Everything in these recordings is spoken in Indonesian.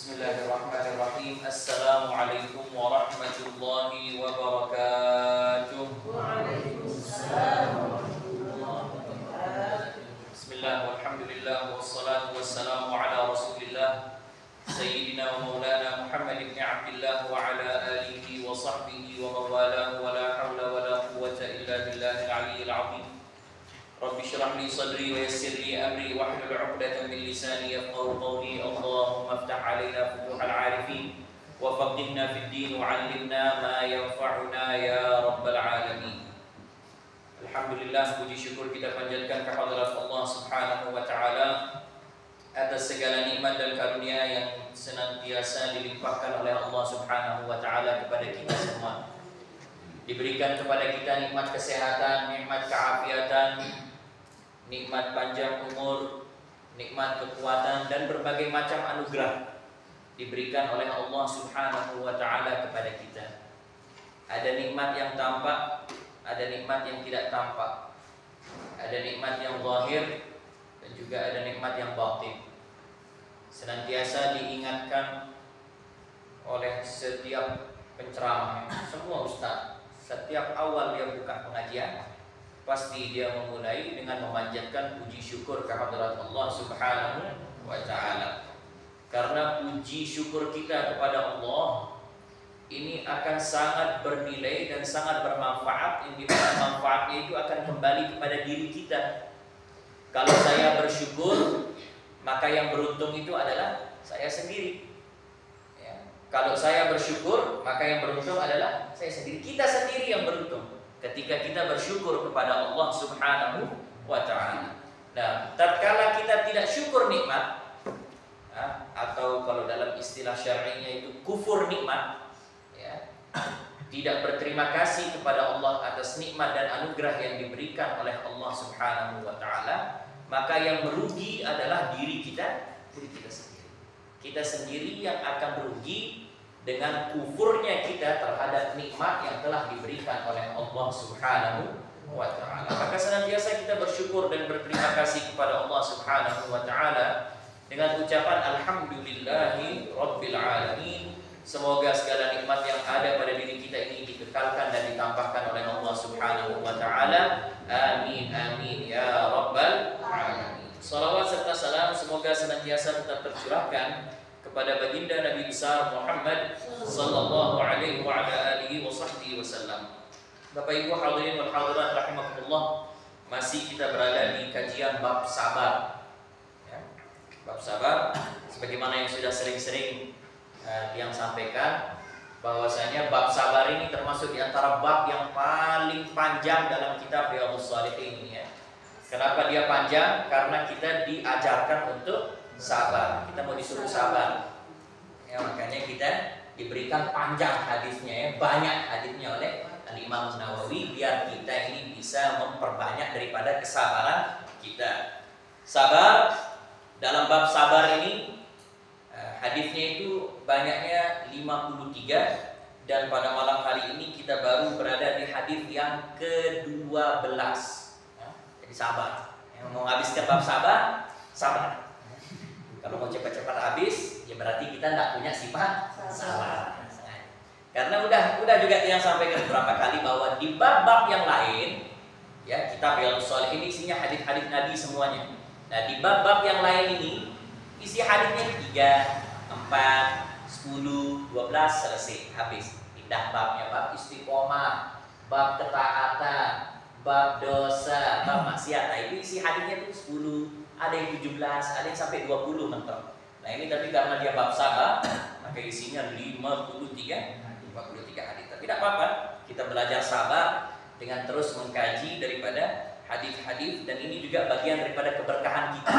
Bismillahirrahmanirrahim. Assalamualaikum warahmatullahi wabarakatuh. Waalaikumsalam warahmatullahi wabarakatuh. Bismillah, walhamdulillah, wassalatu wassalamu ala rasulillah Sayyidina wa maulana Muhammad ibn Abdillah wa ala alihi wa sahbihi wa mawalahu wa la hawla wa la quwwata illa billahil aliyyil azim. Rabbi shrah li sadri wa yassir li amri wa hlul 'uqdatam min lisani yafqahu qawli. Allahumma iftah 'alaina futuhal 'arifin wa faqihna fid din wa 'allimna ma yanfa'una ya rabbal 'alamin. Alhamdulillah, puji syukur kita panjatkan kehadirat Allah Subhanahu wa taala atas segala nikmat dan karunia yang senantiasa dilimpahkan oleh Allah Subhanahu wa taala kepada kita semua. Diberikan kepada kita nikmat kesehatan, nikmat keafiatan, nikmat panjang umur, nikmat kekuatan dan berbagai macam anugerah diberikan oleh Allah Subhanahu wa taala kepada kita. Ada nikmat yang tampak, ada nikmat yang tidak tampak. Ada nikmat yang zahir dan juga ada nikmat yang batin. Senantiasa diingatkan oleh setiap penceramah, semua ustaz, setiap awal dia buka pengajian pasti dia memulai dengan memanjatkan puji syukur kehadirat Allah Subhanahu wa taala. Karena puji syukur kita kepada Allah ini akan sangat bernilai dan sangat bermanfaat, yang dimana manfaatnya itu akan kembali kepada diri kita. Kalau saya bersyukur, maka yang beruntung itu adalah saya sendiri. Kalau saya bersyukur, maka yang beruntung adalah saya sendiri. Kita sendiri yang beruntung ketika kita bersyukur kepada Allah Subhanahu wa ta'ala. Nah, tatkala kita tidak syukur nikmat, atau kalau dalam istilah syar'inya itu kufur nikmat, tidak berterima kasih kepada Allah atas nikmat dan anugerah yang diberikan oleh Allah Subhanahu wa ta'ala, maka yang merugi adalah diri kita sendiri. Kita sendiri yang akan merugi dengan kufurnya kita terhadap nikmat yang telah diberikan oleh Allah Subhanahu wa ta'ala. Maka senantiasa kita bersyukur dan berterima kasih kepada Allah Subhanahu wa ta'ala dengan ucapan alhamdulillahi rabbil alamin. Semoga segala nikmat yang ada pada diri kita ini dikekalkan dan ditambahkan oleh Allah Subhanahu wa ta'ala. Amin amin ya rabbal alamin. Salawat serta salam semoga senantiasa tetap tercurahkan kepada baginda Nabi besar Muhammad sallallahu alaihi wa ala alihi wa sahbihi wasallam. Bapak Ibu hadirin wal hadirat rahimakumullah, masih kita berada di kajian bab sabar. Bab sabar sebagaimana yang sudah sering-sering yang sampaikan, bahwasanya bab sabar ini termasuk di antara bab yang paling panjang dalam kitab Riyadhus Shalihin ini. Kenapa dia panjang? Karena kita diajarkan untuk sabar. Kita mau disuruh sabar. Makanya kita diberikan panjang hadisnya, banyak hadisnya oleh Imam Nawawi biar kita ini bisa memperbanyak daripada kesabaran kita. Sabar, dalam bab sabar ini hadisnya itu banyaknya 53, dan pada malam hari ini kita baru berada di hadis yang ke-12. Jadi sabar. Yang mau habiskan bab sabar, sabar. Kalau mau cepat-cepat habis, ya berarti kita tidak punya sifat sabar. Karena udah juga yang sampaikan beberapa kali bahwa di bab-bab yang lain, ya kitab Riyadhus Shalihin ini isinya hadis-hadis Nabi semuanya. Nah di bab-bab yang lain ini isi hadisnya 3, 4, 10, 12 selesai habis. Pindah babnya, bab istiqomah, bab ketaatan, bab dosa, bab maksiat. Nah itu isi hadisnya itu 10. Ada yang 17, ada yang sampai 20 mentok. Nah ini tapi karena dia bab sabar, maka isinya 53 hadis. Tapi tidak apa-apa, kita belajar sabar dengan terus mengkaji daripada hadis-hadis, dan ini juga bagian daripada keberkahan kita.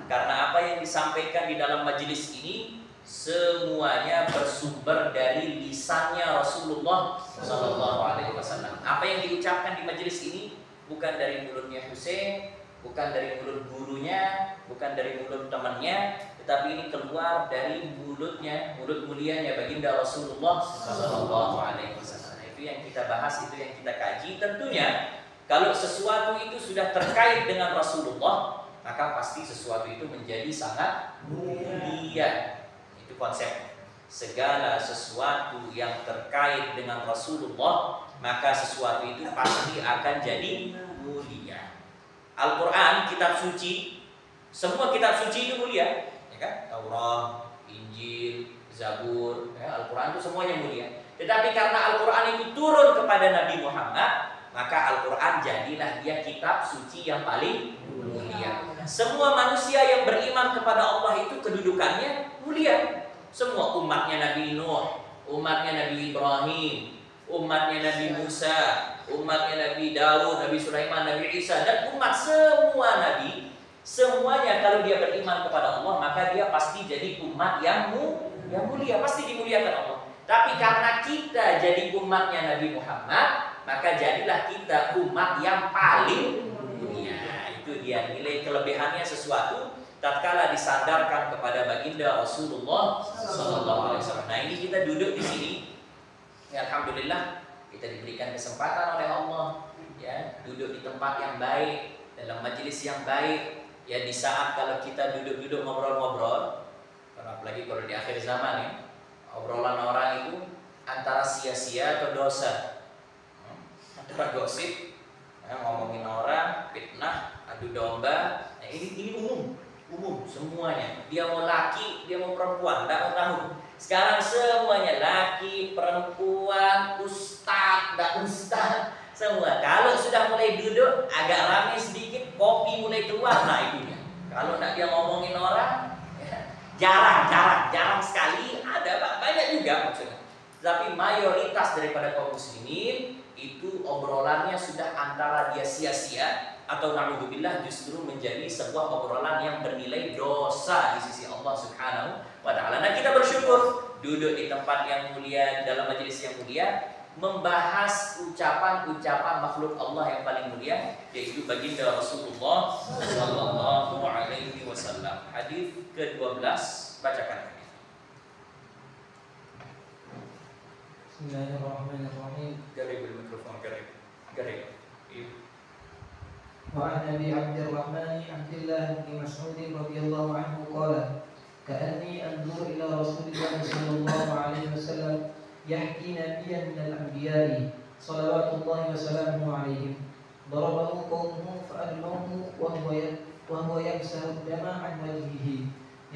Karena apa yang disampaikan di dalam majelis ini semuanya bersumber dari lisannya Rasulullah SAW. Apa yang diucapkan di majelis ini bukan dari mulutnya Husain, bukan dari mulut gurunya, bukan dari mulut temannya, tetapi ini keluar dari mulutnya, mulut mulianya baginda Rasulullah SAW. Itu yang kita bahas, itu yang kita kaji. Tentunya kalau sesuatu itu sudah terkait dengan Rasulullah, maka pasti sesuatu itu menjadi sangat mulia. Itu konsep. Segala sesuatu yang terkait dengan Rasulullah, maka sesuatu itu pasti akan jadi mulia. Al-Quran, kitab suci, semua kitab suci itu mulia, ya kan? Taurat, Injil, Zabur, ya, Al-Quran itu semuanya mulia. Tetapi karena Al-Quran itu turun kepada Nabi Muhammad, maka Al-Quran jadilah dia kitab suci yang paling mulia. Semua manusia yang beriman kepada Allah itu kedudukannya mulia. Semua umatnya Nabi Nuh, umatnya Nabi Ibrahim, umatnya Nabi Musa, umatnya Nabi Daud, Nabi Sulaiman, Nabi Isa, dan umat semua Nabi, semuanya kalau dia beriman kepada Allah, maka dia pasti jadi umat yang mulia, pasti dimuliakan Allah. Tapi karena kita jadi umatnya Nabi Muhammad, maka jadilah kita umat yang paling mulia. Itu dia nilai kelebihannya sesuatu tatkala disandarkan kepada baginda Rasulullah SAW. Nah, ini kita duduk di sini, ya, alhamdulillah kita diberikan kesempatan oleh Allah, ya, duduk di tempat yang baik, dalam majelis yang baik, ya, di saat kalau kita duduk-duduk ngobrol-ngobrol, apalagi kalau di akhir zaman, ya, obrolan orang itu antara sia-sia atau dosa, antara gosip, ya, ngomongin orang, fitnah, adu domba, nah, ini umum semuanya. Dia mau laki, dia mau perempuan, tidak mau tahu. Sekarang semuanya laki, perempuan, ustaz, tidak ustaz, semua. Kalau sudah mulai duduk agak ramai sedikit, kopi mulai keluar, nah itunya. Kalau tidak dia ngomongin orang, ya, jarang sekali. Ada banyak juga maksudnya. Tapi mayoritas daripada kaum muslimin itu obrolannya sudah antara dia sia-sia atau na'udzubillah justru menjadi sebuah obrolan yang bernilai dosa di sisi Allah Subhanahu wa ta'ala. Nah, kita bersyukur duduk di tempat yang mulia, dalam majelis yang mulia, membahas ucapan-ucapan makhluk Allah yang paling mulia, yaitu baginda Rasulullah sallallahu alaihi wasallam. Hadis ke-12, bacakan. Bismillahirrahmanirrahim. Garib mikrofon, garib. وعن أبي عبد الرحمن عبد الله بن مسعود رضي الله عنه قال كأني أنظر إلى رسول الله صلى الله عليه وسلم يحكي نبيا من الأنبياء صلوات الله وسلامه عليهم ضربه قومه فأدموه وهو يمسح الدم عن وجهه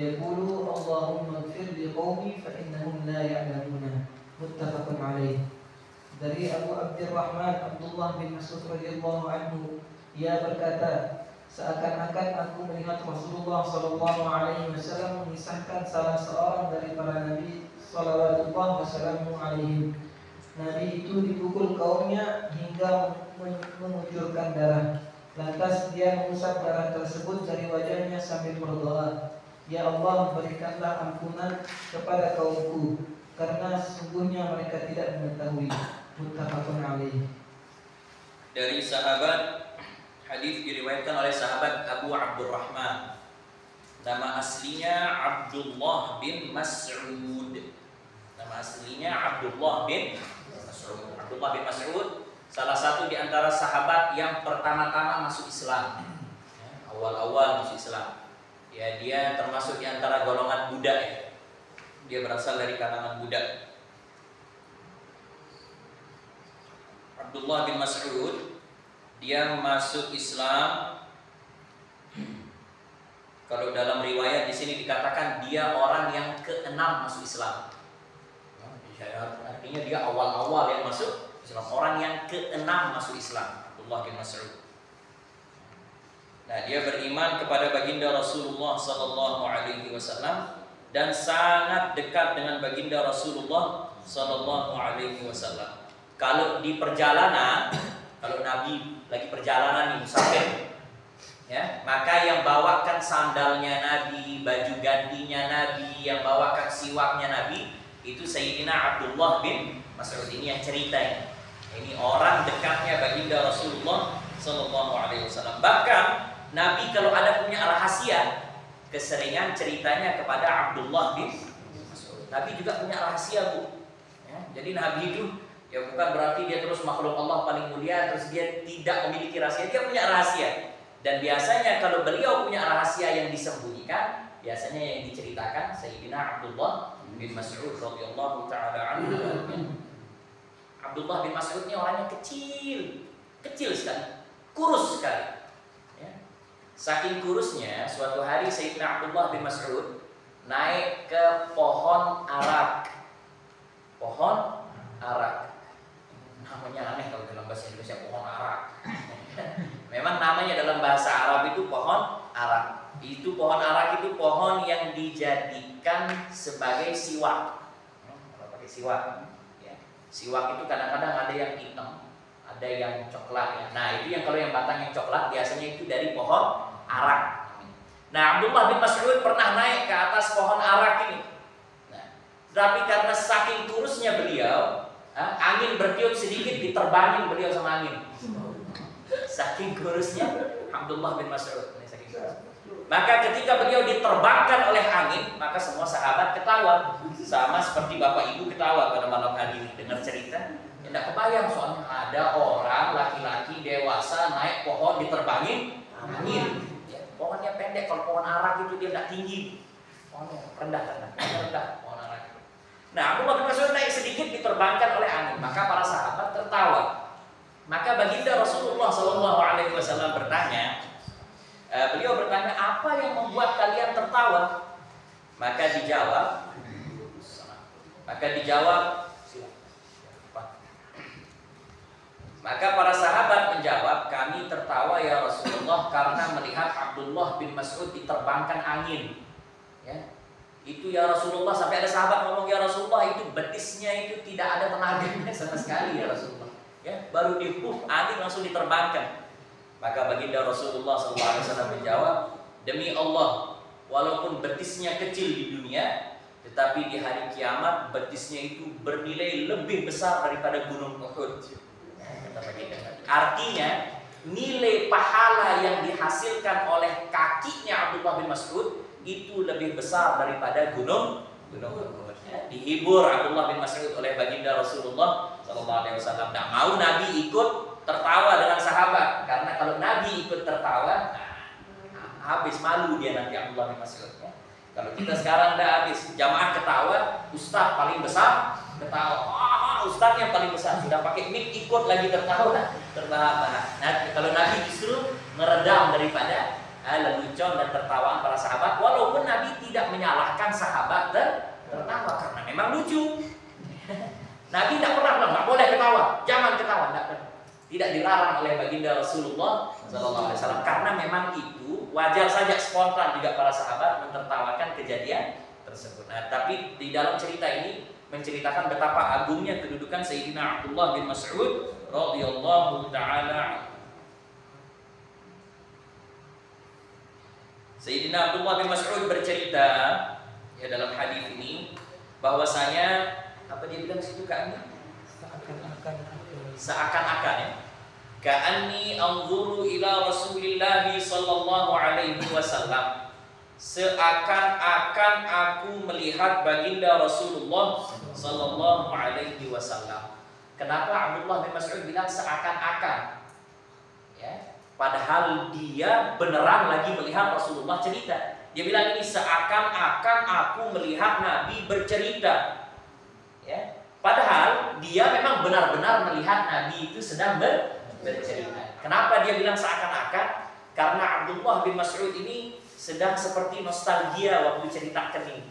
يقول اللهم اغفر لقومي فإنهم لا يعلمون متفق عليه. Dari Abu Abdurrahman Abdullah bin Mas'ud radhiyallahu anhu, ia berkata, seakan-akan aku melihat Rasulullah sallallahu alaihi wasallam memisahkan salah seorang dari para nabi sallallahu wasallam alaihi. Nabi itu dipukul kaumnya hingga mengucurkan darah. Lantas dia mengusap darah tersebut dari wajahnya sambil berdoa, ya Allah, berikanlah ampunan kepada kaumku, karena sesungguhnya mereka tidak mengetahui. Muttafaqun alaih. Dari sahabat, hadis diriwayatkan oleh sahabat Abu Abdurrahman. Nama aslinya Abdullah bin Mas'ud. Nama aslinya Abdullah bin Mas'ud. Abdullah bin Mas'ud salah satu di antara sahabat yang pertama-tama masuk Islam. Awal-awal masuk Islam. Ya, dia termasuk di antara golongan budak, ya. Dia berasal dari kalangan budak. Abdullah bin Mas'ud, dia masuk Islam. Kalau dalam riwayat di sini dikatakan dia orang yang ke-6 masuk Islam. Artinya dia awal-awal yang masuk Islam, orang yang ke-6 masuk Islam. Abdullah bin Mas'ud. Nah, dia beriman kepada baginda Rasulullah sallallahu alaihi wasallam dan sangat dekat dengan baginda Rasulullah sallallahu alaihi wasallam. Kalau di perjalanan, kalau Nabi lagi perjalanan nih, musafir, ya, maka yang bawakan sandalnya Nabi, baju gantinya Nabi, yang bawakan siwaknya Nabi, itu Sayyidina Abdullah bin Mas'ud. Ini yang ceritanya. Ini orang dekatnya baginda Rasulullah sallallahu alaihi wasallam. Bahkan Nabi kalau ada punya rahasia, keseringan ceritanya kepada Abdullah bin Mas'ud. Nabi juga punya rahasia, Bu. Ya, jadi Nabi itu ya bukan berarti dia terus makhluk Allah paling mulia terus dia tidak memiliki rahasia. Dia punya rahasia. Dan biasanya kalau beliau punya rahasia yang disembunyikan, biasanya yang diceritakan Sayyidina Abdullah bin Mas'ud radhiyallahu taala anhu. Abdullah bin Mas'ud ini orangnya kecil sekali, kurus sekali. Ya. Saking kurusnya, suatu hari Sayyidina Abdullah bin Mas'ud naik ke pohon arak. Pohon arak. Namanya aneh kalau dalam bahasa Indonesia, pohon arak. Memang namanya dalam bahasa Arab itu pohon arak. Itu pohon arak itu pohon yang dijadikan sebagai siwak. Kalau pakai siwak, ya. Siwak itu kadang-kadang ada yang hitam, ada yang coklat. Ya. Nah itu yang kalau yang batang yang coklat biasanya itu dari pohon arak. Nah Abdullah bin Mas'ud pernah naik ke atas pohon arak ini. Nah, tapi karena saking kurusnya beliau, angin bertiup sedikit diterbangin beliau sama angin. Saking kurusnya Abdullah bin Mas'ud. Maka ketika beliau diterbangkan oleh angin, maka semua sahabat ketawa. Sama seperti bapak ibu ketawa pada malam hari ini dengar cerita. Tidak kebayang soalnya ada orang laki-laki dewasa naik pohon diterbangin angin. Ya, pohonnya pendek, kalau pohon arak itu dia tidak tinggi. Pohonnya rendah pohon arak. Nah, Abdullah bin Mas'ud naik sedikit diterbangkan oleh angin, maka para sahabat tertawa. Maka baginda Rasulullah SAW bertanya, beliau bertanya, apa yang membuat kalian tertawa? Maka dijawab, maka para sahabat menjawab, kami tertawa ya Rasulullah karena melihat Abdullah bin Mas'ud diterbangkan angin. Ya. Itu ya Rasulullah, sampai ada sahabat ngomong, ya Rasulullah itu betisnya itu tidak ada tenaganya sama sekali ya Rasulullah. Ya, baru angin langsung diterbangkan. Maka baginda Rasulullah SAW menjawab, demi Allah, walaupun betisnya kecil di dunia, tetapi di hari kiamat betisnya itu bernilai lebih besar daripada gunung Uhud. Artinya nilai pahala yang dihasilkan oleh kakinya Abdullah bin Mas'ud itu lebih besar daripada gunung Uhud. Ya, dihibur Abdullah bin Mas'ud oleh baginda Rasulullah SAW. Tidak mau Nabi ikut tertawa dengan sahabat, karena kalau Nabi ikut tertawa, habis malu dia nanti Abdullah bin Mas'ud. Ya. Kalau kita sekarang udah habis jamaah ketawa, ustaz paling besar ketawa, ustaz yang paling besar sudah pakai mic ikut lagi tertawa. Nah, kalau Nabi justru meredam daripada lelucon dan tertawaan para sahabat, walaupun Nabi tidak menyalahkan sahabat tertawa karena memang lucu. Nabi tidak pernah bilang nggak boleh ketawa, jangan ketawa, tidak dilarang oleh baginda Rasulullah SAW karena memang itu wajar saja, spontan juga para sahabat mentertawakan kejadian tersebut. Nah, tapi di dalam cerita ini menceritakan betapa agungnya kedudukan Sayyidina Abdullah bin Mas'ud radhiyallahu taala. Sayyidina Abdullah bin Mas'ud bercerita ya dalam hadis ini bahwasanya apa dia bilang situ Kak? Seakan-akan ya. Ka'anni anzuru ila Rasulillah sallallahu alaihi wasallam. Seakan-akan aku melihat baginda Rasulullah sallallahu alaihi wasallam. Kenapa Abdullah bin Mas'ud bilang seakan-akan? Ya, padahal dia beneran lagi melihat Rasulullah cerita. Dia bilang ini seakan-akan aku melihat Nabi bercerita. Ya, padahal dia memang benar-benar melihat Nabi itu sedang bercerita. Kenapa dia bilang seakan-akan? Karena Abdullah bin Mas'ud ini sedang seperti nostalgia waktu ceritakan ini.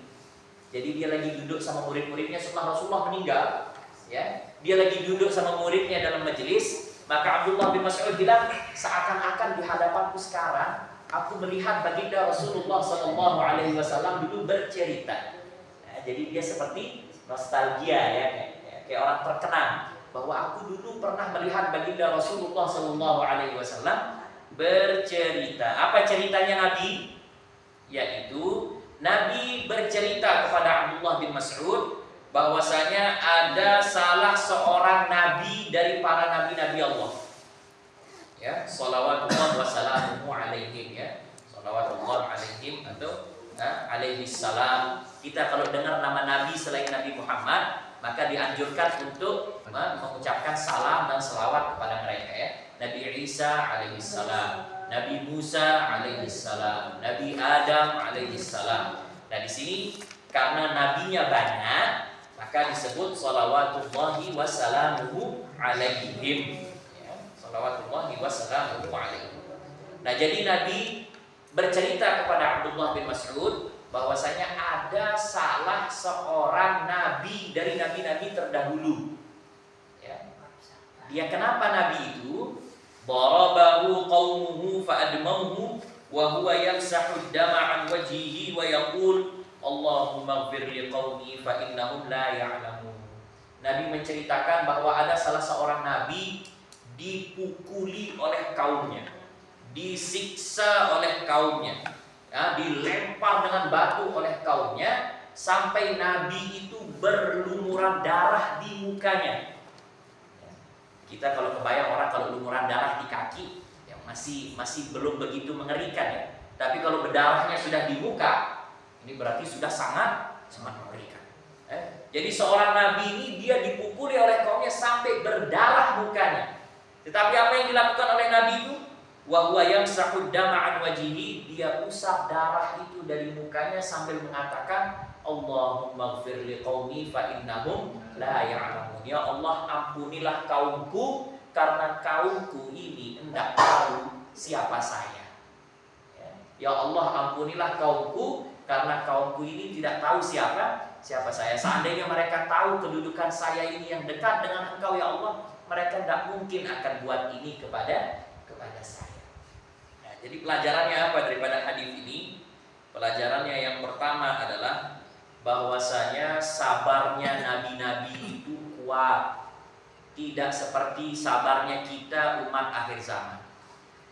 Jadi dia lagi duduk sama murid-muridnya setelah Rasulullah meninggal. Ya, dia lagi duduk sama muridnya dalam majelis. Maka Abdullah bin Mas'ud bilang seakan-akan di hadapanku sekarang aku melihat baginda Rasulullah SAW dulu bercerita. Nah, jadi dia seperti nostalgia ya, kayak orang terkenang bahwa aku dulu pernah melihat baginda Rasulullah SAW bercerita. Apa ceritanya Nabi? Yaitu Nabi bercerita kepada Abdullah bin Mas'ud bahwasanya ada salah seorang nabi dari para nabi-nabi Allah. Ya, shalawatullah wassalamuhu alaihim ya. Shalawatullah alaihim atau alaihi salam. Kita kalau dengar nama nabi selain Nabi Muhammad, maka dianjurkan untuk mengucapkan salam dan selawat kepada mereka ya. Nabi Isa alaihi salam, Nabi Musa alaihissalam, Nabi Adam alaihissalam. Nah di sini karena nabinya banyak, maka disebut shalawatullahi wassalamuhu alaihim. Ya, shalawatullahi wassalamuhu alaihim. Nah jadi Nabi bercerita kepada Abdullah bin Mas'ud bahwasanya ada salah seorang nabi dari nabi-nabi terdahulu. Ya. Dia kenapa nabi itu? Darabahu qaumuhu fa'admauhu wa huwa yamsahu ad-dama 'an wajhihi wa yaqul Allahumma ighfir li qaumi fa innahum la ya'lamun. Nabi menceritakan bahwa ada salah seorang nabi dipukuli oleh kaumnya, disiksa oleh kaumnya, ya, dilempar dengan batu oleh kaumnya sampai nabi itu berlumuran darah di mukanya. Kita kalau kebayang orang kalau lumuran darah di kaki, ya masih belum begitu mengerikan ya. Tapi kalau berdarahnya sudah di muka, ini berarti sudah sangat mengerikan. Jadi seorang nabi ini dia dipukuli oleh kaumnya sampai berdarah mukanya. Tetapi apa yang dilakukan oleh nabi itu? Wa huwa yamsahu ad-dama 'an wajhihi, dia usap darah itu dari mukanya sambil mengatakan Allahumma ighfir li qaumi fa innahum la ya'lamun. Ya Allah, ampunilah kaumku karena kaumku ini hendak tahu siapa saya. Ya Allah, ampunilah kaumku karena kaumku ini tidak tahu siapa saya. Seandainya mereka tahu kedudukan saya ini yang dekat dengan Engkau ya Allah, mereka tidak mungkin akan buat ini kepada saya. Nah, jadi pelajarannya apa daripada hadis ini? Pelajarannya yang pertama adalah bahwasanya sabarnya nabi-nabi itu kuat, tidak seperti sabarnya kita umat akhir zaman.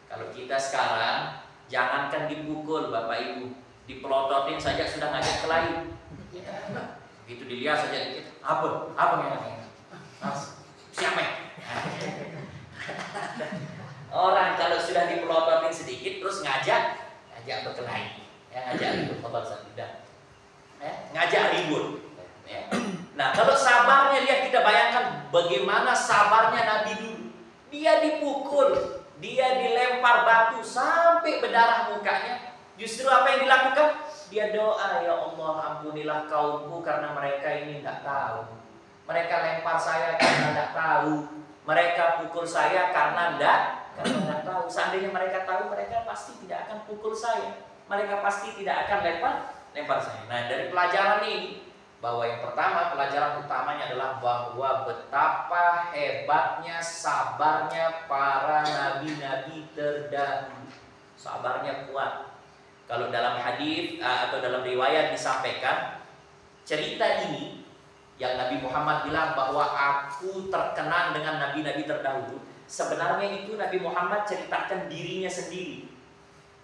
Kalau kita sekarang jangankan dipukul Bapak Ibu, dipelototin saja sudah ngajak kelahi. Begitu dilihat saja dikit, apa yang siapa? Orang kalau sudah dipelototin sedikit terus ngajak berkelahi, ngajak ribut, ngajak ribut. Nah kalau sabarnya kita bayangkan bagaimana sabarnya Nabi dulu. Dia dipukul, dia dilempar batu sampai berdarah mukanya. Justru apa yang dilakukan? Dia doa, ya Allah ampunilah kaumku karena mereka ini tidak tahu. Mereka lempar saya karena tidak tahu. Mereka pukul saya karena tidak tahu. Seandainya mereka tahu, mereka pasti tidak akan pukul saya. Mereka pasti tidak akan lempar saya. Nah dari pelajaran ini, bahwa yang pertama pelajaran utamanya adalah bahwa betapa hebatnya sabarnya para nabi-nabi terdahulu. Sabarnya kuat. Kalau dalam hadis atau dalam riwayat disampaikan cerita ini yang Nabi Muhammad bilang bahwa aku terkenang dengan nabi-nabi terdahulu. Sebenarnya itu Nabi Muhammad ceritakan dirinya sendiri.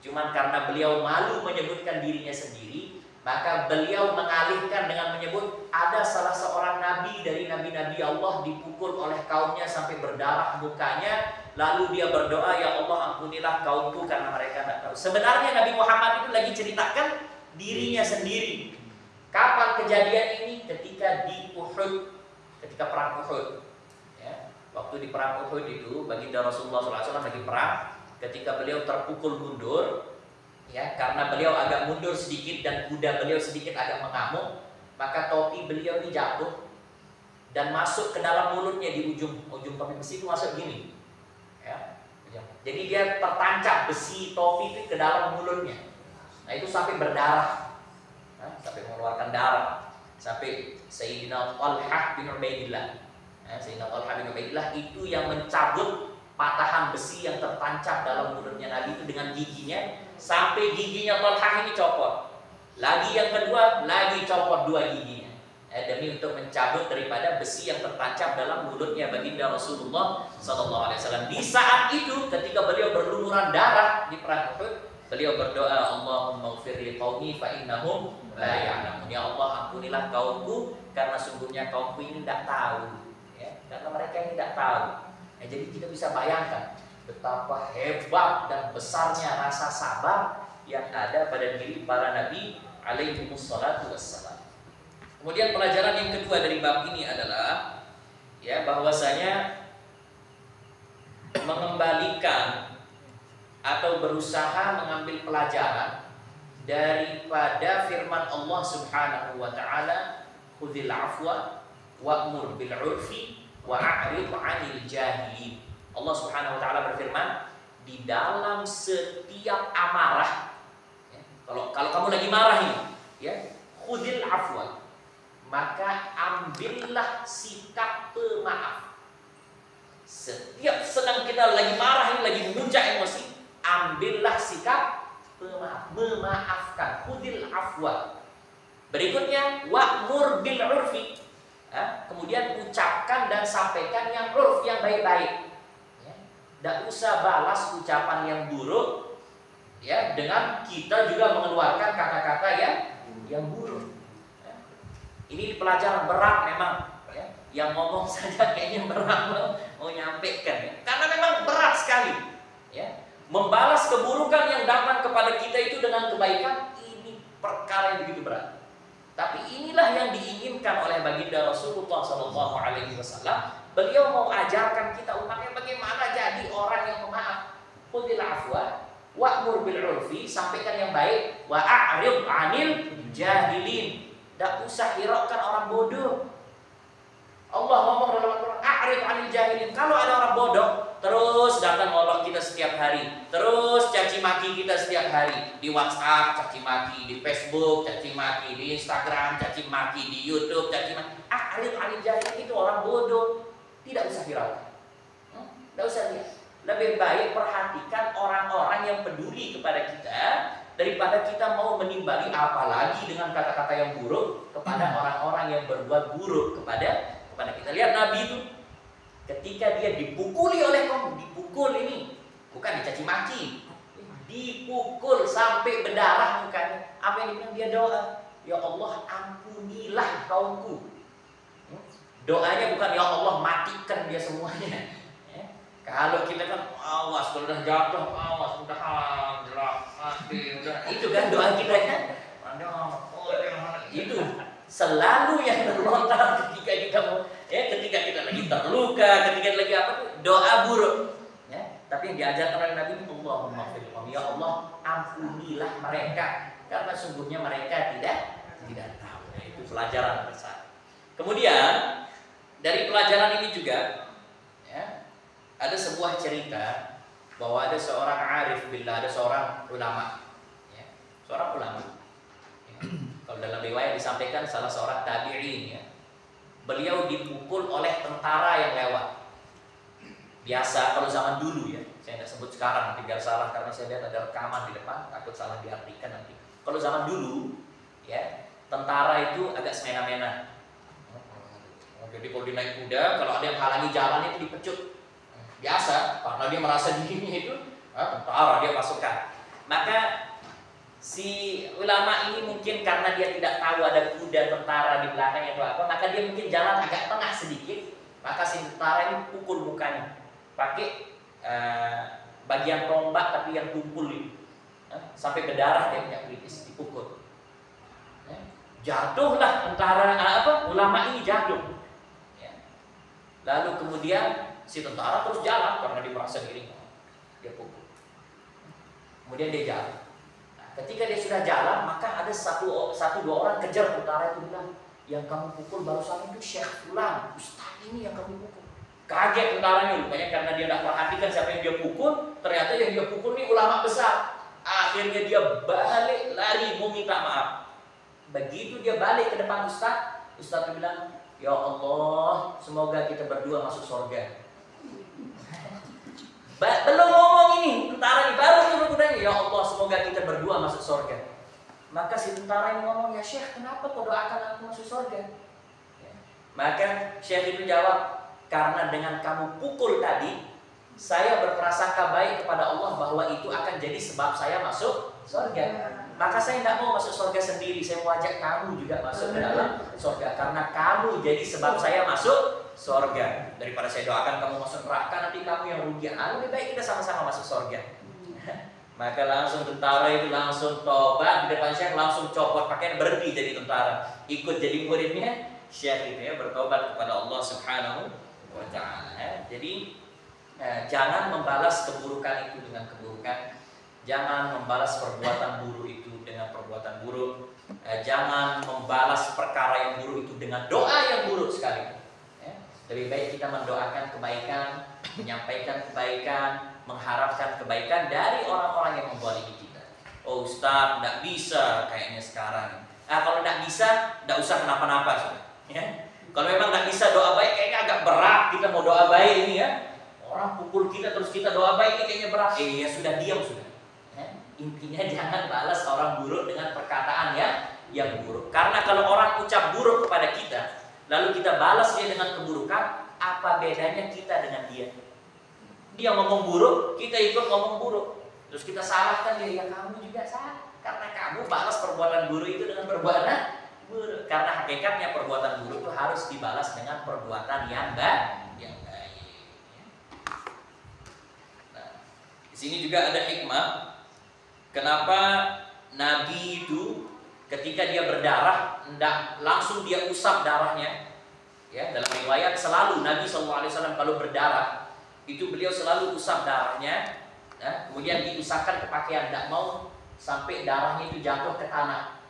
Cuman karena beliau malu menyebutkan dirinya sendiri, maka beliau mengalihkan dengan menyebut ada salah seorang nabi dari nabi-nabi Allah dipukul oleh kaumnya sampai berdarah mukanya, lalu dia berdoa, ya Allah ampunilah kaumku karena mereka tidak tahu. Sebenarnya Nabi Muhammad itu lagi ceritakan dirinya sendiri. Kapan kejadian ini? Ketika di Uhud, ketika perang Uhud. Ya, waktu di perang Uhud itu baginda Rasulullah SAW lagi perang, ketika beliau terpukul mundur. Ya, karena beliau agak mundur sedikit dan kuda beliau sedikit agak mengamuk, maka topi beliau ini jatuh dan masuk ke dalam mulutnya di ujung topi besi itu masuk gini. Ya, jadi dia tertancap besi topi itu ke dalam mulutnya. Nah itu sampai berdarah, sampai mengeluarkan darah, sampai Sayyidina Talha bin Ubaidillah. Sayyidina Talha bin Ubaidillah itu yang mencabut patahan besi yang tertancap dalam mulutnya Nabi itu dengan giginya, sampai giginya Talha ini copot. Lagi yang kedua, lagi copot dua giginya. Demi untuk mencabut daripada besi yang tertancap dalam mulutnya baginda Rasulullah SAW. Di saat itu, ketika beliau berlumuran darah di perang Uhud, beliau berdoa, Allahumma ighfir li qaumi fa innahum la ya'lamun. Ya Allah ampunilah kaumku karena sungguhnya kaumku ini tidak tahu. Ya, karena mereka ini tidak tahu. Jadi kita bisa bayangkan betapa hebat dan besarnya rasa sabar yang ada pada diri para nabi alaihi wassalatu wassalam. Kemudian pelajaran yang kedua dari bab ini adalah bahwasanya mengembalikan atau berusaha mengambil pelajaran daripada firman Allah Subhanahu wa taala, "Khudhil afwa wa'mur bil 'urfi wa'rid 'anil jahilin." Allah Subhanahu wa taala berfirman, di dalam setiap amarah, ya, kalau kamu lagi marah ini, ya, khudhil afwa, maka ambillah sikap pemaaf. Setiap sedang kita lagi marah ini, lagi memuncak emosi, ambillah sikap pemaaf, memaafkan. Khudhil afwa. Berikutnya wa'mur bil 'urfi. Kemudian ucapkan dan sampaikan yang urf, yang baik-baik. Tidak usah balas ucapan yang buruk, ya, dengan kita juga mengeluarkan kata-kata yang buruk. Ya. Ini pelajaran berat memang, ya. Yang ngomong saja kayaknya berat mau nyampaikan, ya. Karena memang berat sekali, ya. Membalas keburukan yang datang kepada kita itu dengan kebaikan, ini perkara yang begitu berat. Tapi inilah yang diinginkan oleh baginda Rasulullah SAW. Beliau mau ajarkan kita umatnya bagaimana jadi orang yang pemaaf. Khudhil afwa wa'mur bil 'urfi, sampaikan yang baik, wa'rid 'anil jahilin. Tidak usah hiraukan orang bodoh. Allah ngomong dalam Al-Quran, a'rid 'anil jahilin. Kalau ada orang bodoh terus datang ngolok kita setiap hari, terus caci maki kita setiap hari, di WhatsApp caci maki, di Facebook caci maki, di Instagram caci maki, di YouTube caci maki. A'rid 'anil jahilin, itu orang bodoh. Tidak usah hiraukan, tidak usah lihat. Lebih baik perhatikan orang-orang yang peduli kepada kita daripada kita mau menimbali, apalagi dengan kata-kata yang buruk kepada orang-orang yang berbuat buruk kepada kita. Lihat Nabi itu ketika dia dipukuli oleh kaum, dipukul ini bukan dicaci maki, dipukul sampai berdarah mukanya. Apa yang dibilang? Dia doa, ya Allah ampunilah kaumku. Doanya bukan ya Allah matikan dia semuanya. Ya. Kalau kita kan awas kalau udah jatuh, awas udah mati, udah itu kan doa kita kan. Itu selalu yang terlontar ketika kita lagi terluka, ketika lagi apa tuh doa buruk. Ya. Tapi yang diajarkan oleh Nabi, Allahumma firham, ya Allah ampunilah mereka karena sungguhnya mereka tidak tahu. Nah, itu pelajaran besar. Kemudian dari pelajaran ini juga, ya, ada sebuah cerita bahwa ada seorang arif billah, ada seorang ulama, ya, seorang ulama. Ya. Kalau dalam riwayat disampaikan salah seorang tabi'in, ya, beliau dipukul oleh tentara yang lewat. Biasa kalau zaman dulu, ya, saya tidak sebut sekarang nanti biar salah karena saya lihat ada rekaman di depan, takut salah diartikan nanti. Kalau zaman dulu, ya, tentara itu agak semena-mena. Jadi kalau dia naik kuda, kalau ada yang halangi jalan itu dipecut. Biasa, karena dia merasa dirinya itu tentara, dia pasukan. Maka si ulama ini mungkin karena dia tidak tahu ada kuda tentara di belakangnya atau apa, maka dia mungkin jalan agak tengah sedikit. Maka si tentara ini pukul mukanya pakai bagian tombak tapi yang tumpul itu, sampai berdarah dia punya kritis, dipukul. Jatuhlah tentara ulama ini jatuh. Lalu kemudian si tentara terus jalan karena dia merasa diri dia pukul. Kemudian dia jalan. Nah, ketika dia sudah jalan, maka ada satu dua orang kejar tentara itu bilang, yang kamu pukul barusan itu Syekh Fulan, Ustaz ini yang kamu pukul. Kaget tentaranya rupanya karena dia tidak perhatikan siapa yang dia pukul. Ternyata yang dia pukul ini ulama besar. Akhirnya dia balik lari mau minta maaf. Begitu dia balik ke depan Ustaz bilang, ya Allah, semoga kita berdua masuk surga. Belum ngomong ini, tentara ini baru turun kudanya, ya Allah, semoga kita berdua masuk surga. Maka si tentara ini ngomong, ya Syekh, kenapa kau doakan aku masuk surga? Ya. Maka Syekh itu jawab, karena dengan kamu pukul tadi, saya berprasangka baik kepada Allah bahwa itu akan jadi sebab saya masuk surga. Maka saya tidak mau masuk surga sendiri, saya mau ajak kamu juga masuk ke dalam surga. Karena kamu jadi sebab saya masuk surga. Daripada saya doakan kamu masuk neraka, nanti kamu yang rugi. Lebih baik kita sama-sama masuk surga. Maka langsung tentara itu langsung tobat di depan Syekh, langsung copot pakaian, berhenti jadi tentara, ikut jadi muridnya Syekh itu, ya, bertobat kepada Allah Subhanahu wa ta'ala. Jadi Jangan membalas keburukan itu dengan keburukan. Jangan membalas perbuatan buruk itu dengan perbuatan buruk. Jangan membalas perkara yang buruk itu dengan doa yang buruk sekali. Lebih baik kita mendoakan kebaikan, menyampaikan kebaikan, mengharapkan kebaikan dari orang-orang yang membolimi kita. Oh Ustaz, tidak bisa kayaknya sekarang. Kalau tidak bisa, tidak usah kenapa-napa. Ya? Kalau memang tidak bisa doa baik, kayaknya agak berat kita mau doa baik ini ya. Orang pukul kita terus kita doa baik ini kayaknya berat. Ya sudah, diam sudah. Intinya jangan balas orang buruk dengan perkataan yang buruk. Karena kalau orang ucap buruk kepada kita, lalu kita balas dia dengan keburukan, apa bedanya kita dengan dia? Dia ngomong buruk, kita ikut ngomong buruk. Terus kita salahkan dia, ya kamu juga salah. Karena kamu balas perbuatan buruk itu dengan perbuatan buruk. Karena hakikatnya perbuatan buruk itu harus dibalas dengan perbuatan yang baik. Nah, di sini juga ada hikmah. Kenapa Nabi itu ketika dia berdarah, tidak langsung dia usap darahnya. Ya, dalam riwayat selalu Nabi SAW kalau berdarah itu beliau selalu usap darahnya, kemudian diusapkan ke pakaian, tidak mau sampai darahnya itu jatuh ke tanah.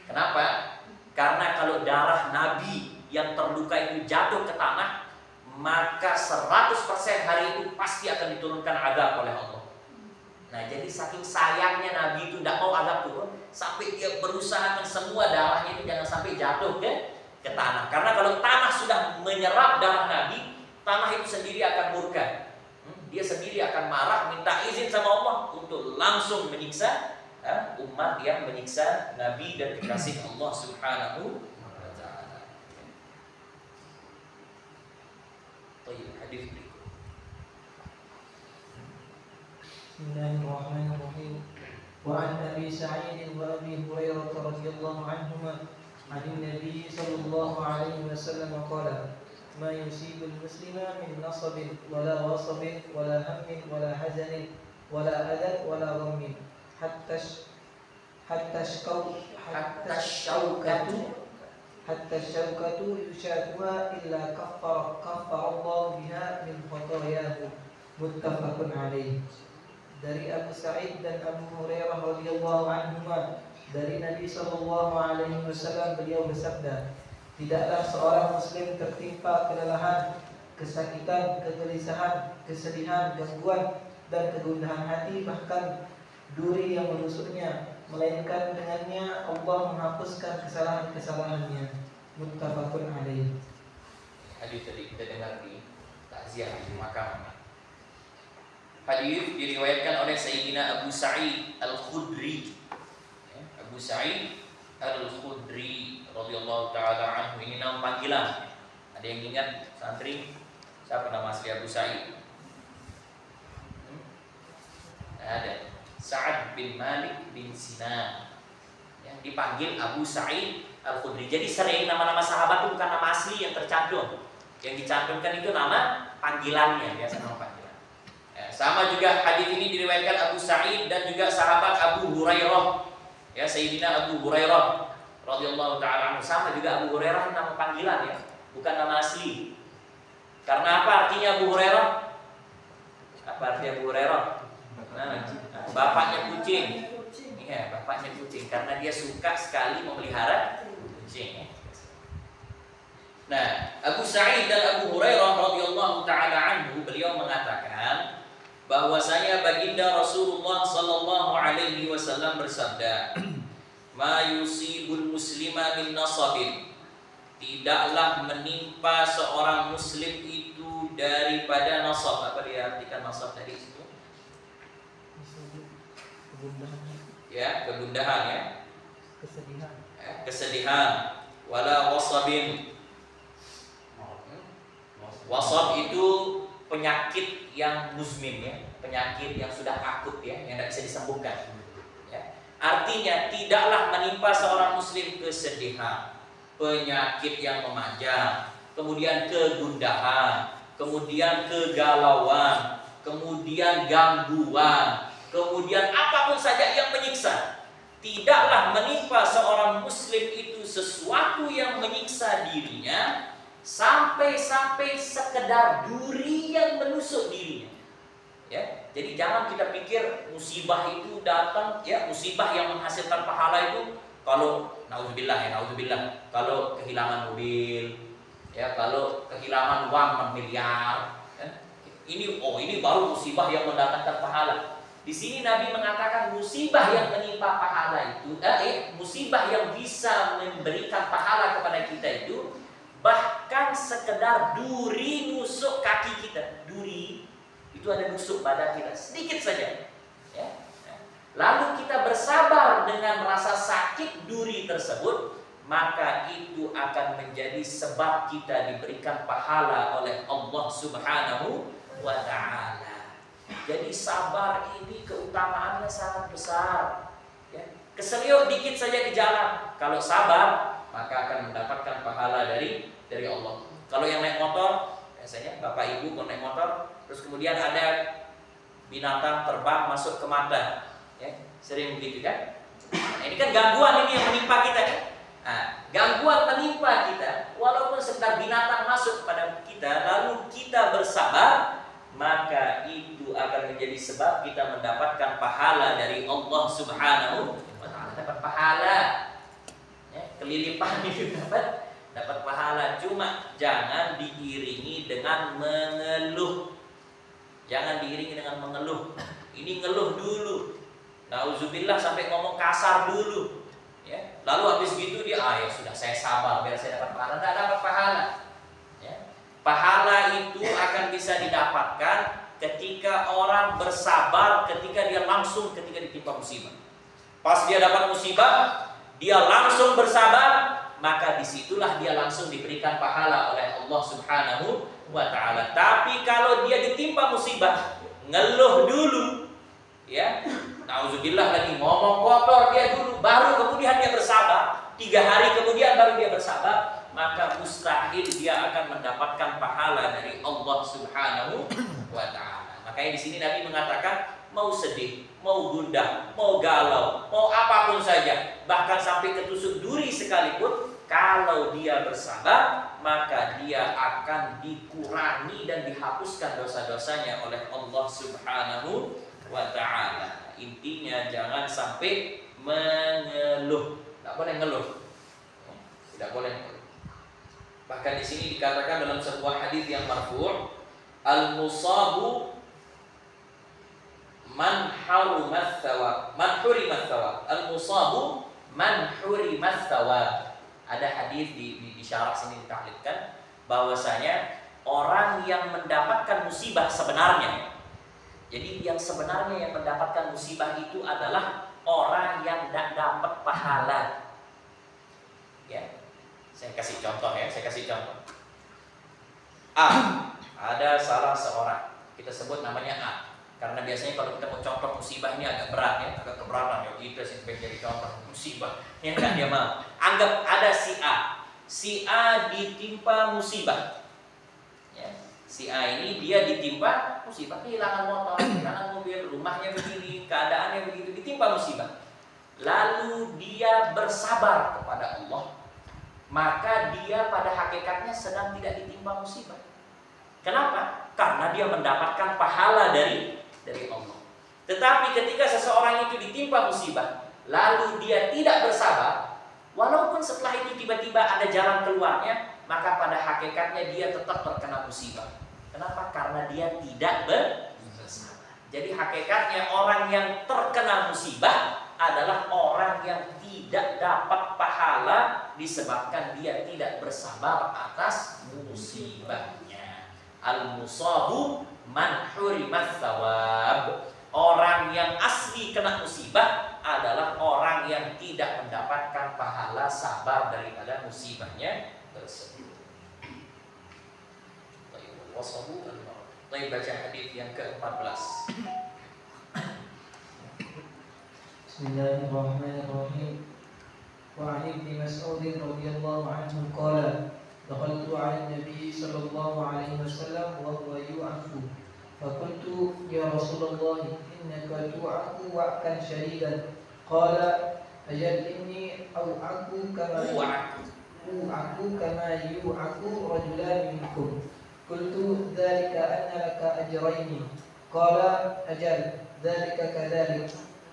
Kenapa? Karena kalau darah Nabi yang terluka itu jatuh ke tanah, maka 100% hari itu pasti akan diturunkan azab oleh Allah. Nah, jadi saking sayangnya Nabi itu tidak mau azab turun, sampai dia berusaha semua darahnya itu jangan sampai jatuh ke tanah. Karena kalau tanah sudah menyerap darah Nabi, tanah itu sendiri akan murka. Dia sendiri akan marah, minta izin sama Allah untuk langsung menyiksa umat yang menyiksa Nabi dan kekasih Allah Subhanahu wa ta'ala. Hadis berikut. Bismillahirrahmanirrahim. Wa an Abi Sa'id wa Abi Hurairah radhiyallahu anhuma 'an Nabi sallallahu alaihi wasallam qala ma yusibul muslima min nasabin wala wasabin wala hammin wala hazanin wala adan wala ghammin hatta الشوكة يشاكها إلا كفر الله بها من خطاياه. متفق عليه. Dari Abu Sa'id dan Abu Hurairah radhiyallahu anhuma, dari Nabi sallallahu alaihi wasallam beliau bersabda, tidaklah seorang muslim tertimpa kelelahan, kesakitan, kegelisahan, kesedihan, gangguan dan kegundahan hati, bahkan duri yang menusuknya, melainkan dengannya Allah menghapuskan kesalahan-kesalahannya. Muttafaqun alaih. Hadis tadi kita dengar di takziah di makam. Hadis diriwayatkan oleh Sayyidina Abu Sa'id Al-Khudri. Abu Sa'id Al-Khudri radhiyallahu taala anhu, ini nama panggilan. Ada yang ingat santri siapa nama asli Abu Sa'id? Ada. Sa'ad bin Malik bin Sinan, yang dipanggil Abu Sa'id Al-Khudri. Jadi sering nama-nama sahabat itu bukan nama asli yang tercantum. Yang dicantumkan itu nama panggilannya, biasa nama panggilan. Sama juga hadis ini diriwayatkan Abu Sa'id dan juga sahabat Abu Hurairah. Ya, Sayyidina Abu Hurairah radhiyallahu taala anhu. Sama juga Abu Hurairah nama panggilan ya, bukan nama asli. Karena apa artinya Abu Hurairah? Apa artinya Abu Hurairah? Bapaknya kucing. Iya, bapaknya kucing karena dia suka sekali memelihara kucing. Nah, Abu Sa'id dan Abu Hurairah radhiyallahu taala anhu, beliau mengatakan bahwasanya baginda Rasulullah sallallahu alaihi wasallam bersabda, "Ma yusibul muslima min nasabin." Tidaklah menimpa seorang muslim itu daripada nasab. Apa dia artikan nasab tadi itu? Ya, kegundahan ya. Kesedihan. Wala wasabin. Wasab itu penyakit yang muzmin ya, penyakit yang sudah akut ya, yang tidak bisa disembuhkan. Ya. Artinya tidaklah menimpa seorang muslim kesedihan, penyakit yang memanjang, kemudian kegundahan, kemudian kegalauan, kemudian gangguan, kemudian apapun saja yang menyiksa. Tidaklah menimpa seorang muslim itu sesuatu yang menyiksa dirinya sampai sekedar duri yang menusuk dirinya. Ya, jadi jangan kita pikir musibah itu datang, ya musibah yang menghasilkan pahala itu kalau nauzubillah ya nauzubillah, kalau kehilangan mobil, ya kalau kehilangan uang 6 miliar, ya, ini baru musibah yang mendatangkan pahala. Di sini Nabi mengatakan musibah yang menimpa pahala itu, musibah yang bisa memberikan pahala kepada kita itu bahkan sekedar duri nusuk kaki kita, duri itu ada nusuk badan kita sedikit saja, ya. Lalu kita bersabar dengan rasa sakit duri tersebut, maka itu akan menjadi sebab kita diberikan pahala oleh Allah Subhanahu wa Ta'ala. Jadi sabar ini keutamaannya sangat besar, ya. Keseliuk dikit saja di jalan, kalau sabar maka akan mendapatkan pahala dari Allah. Kalau yang naik motor, biasanya bapak ibu kalau naik motor, terus kemudian ada binatang terbang masuk ke mata, ya, sering begitu kan? Nah, ini kan gangguan ini yang menimpa kita kan? Nah, gangguan menimpa kita, walaupun sekedar binatang masuk kepada kita, lalu kita bersabar, maka itu akan menjadi sebab kita mendapatkan pahala dari Allah Subhanahu wa Ta'ala. Dapat pahala, ya, kelilipan itu dapat pahala. Cuma jangan diiringi dengan mengeluh. Jangan diiringi dengan mengeluh. Ini ngeluh dulu, nauzubillah sampai ngomong kasar dulu, ya. Lalu habis gitu dia ya sudah saya sabar biar saya dapat pahala. Tidak dapat pahala, ya. Pahala itu akan bisa didapatkan ketika orang bersabar, ketika dia langsung ketika ditimpa musibah. Pas dia dapat musibah, dia langsung bersabar, maka disitulah dia langsung diberikan pahala oleh Allah Subhanahu wa Ta'ala. Tapi kalau dia ditimpa musibah, ngeluh dulu, ya, nauzubillah lagi ngomong kotor dia dulu, baru kemudian dia bersabar, 3 hari kemudian baru dia bersabar, maka mustahil dia akan mendapatkan pahala dari Allah Subhanahu wa Ta'ala. Makanya di sini Nabi mengatakan, mau sedih, mau gundah, mau galau, mau apapun saja, bahkan sampai ketusuk duri sekalipun, kalau dia bersabar, maka dia akan dikurangi dan dihapuskan dosa-dosanya oleh Allah Subhanahu wa Ta'ala. Intinya jangan sampai mengeluh. Tidak boleh ngeluh. Tidak boleh ngeluh. Bahkan di sini dikatakan dalam sebuah hadis yang marfu', al-musabu man hurimat thawab. Man hurimat thawab. Al-musabu man hurimat thawab. Ada hadis di syarah sini ditahlilkan bahwasanya orang yang mendapatkan musibah sebenarnya. Jadi yang sebenarnya yang mendapatkan musibah itu adalah orang yang tidak dapat pahala. Ya. Saya kasih contoh ya, A, ada salah seorang, kita sebut namanya A. Karena biasanya kalau kita mau contoh musibah ini agak berat ya, agak keberatan ya, kita sampai jadi contoh musibah. Ya kan dia mau. Anggap ada si A. Si A ditimpa musibah. Ya. Si A ini dia ditimpa musibah, kehilangan motor, kehilangan mobil, rumahnya begini, keadaannya begitu, ditimpa musibah. Lalu dia bersabar kepada Allah, maka dia pada hakikatnya sedang tidak ditimpa musibah. Kenapa? Karena dia mendapatkan pahala dari Allah. Tetapi ketika seseorang itu ditimpa musibah, lalu dia tidak bersabar, walaupun setelah itu tiba-tiba ada jalan keluarnya, maka pada hakikatnya dia tetap terkena musibah. Kenapa? Karena dia tidak bersabar. Jadi hakikatnya orang yang terkena musibah adalah orang yang tidak dapat pahala disebabkan dia tidak bersabar atas musibahnya. Al-musabu man hurimat thawab. Orang yang asli kena musibah adalah orang yang tidak mendapatkan pahala sabar daripada musibahnya tersebut. Wasabu al-maut. Baik, baca hadis yang ke-14. Bismillahirrahmanirrahim. Wa 'an Ibnu Mas'ud radhiyallahu anhu qala dakhaltu 'ala an-nabiy sallallahu alaihi wasallam wa huwa yu'afu. فقلت يا رسول الله إنك توعك وعكا شديدا قال أجل إني أوعك كما يوعك رجلان منكم قلت ذلك أن لك أجرين Qala ajal, dzalika kadzalik.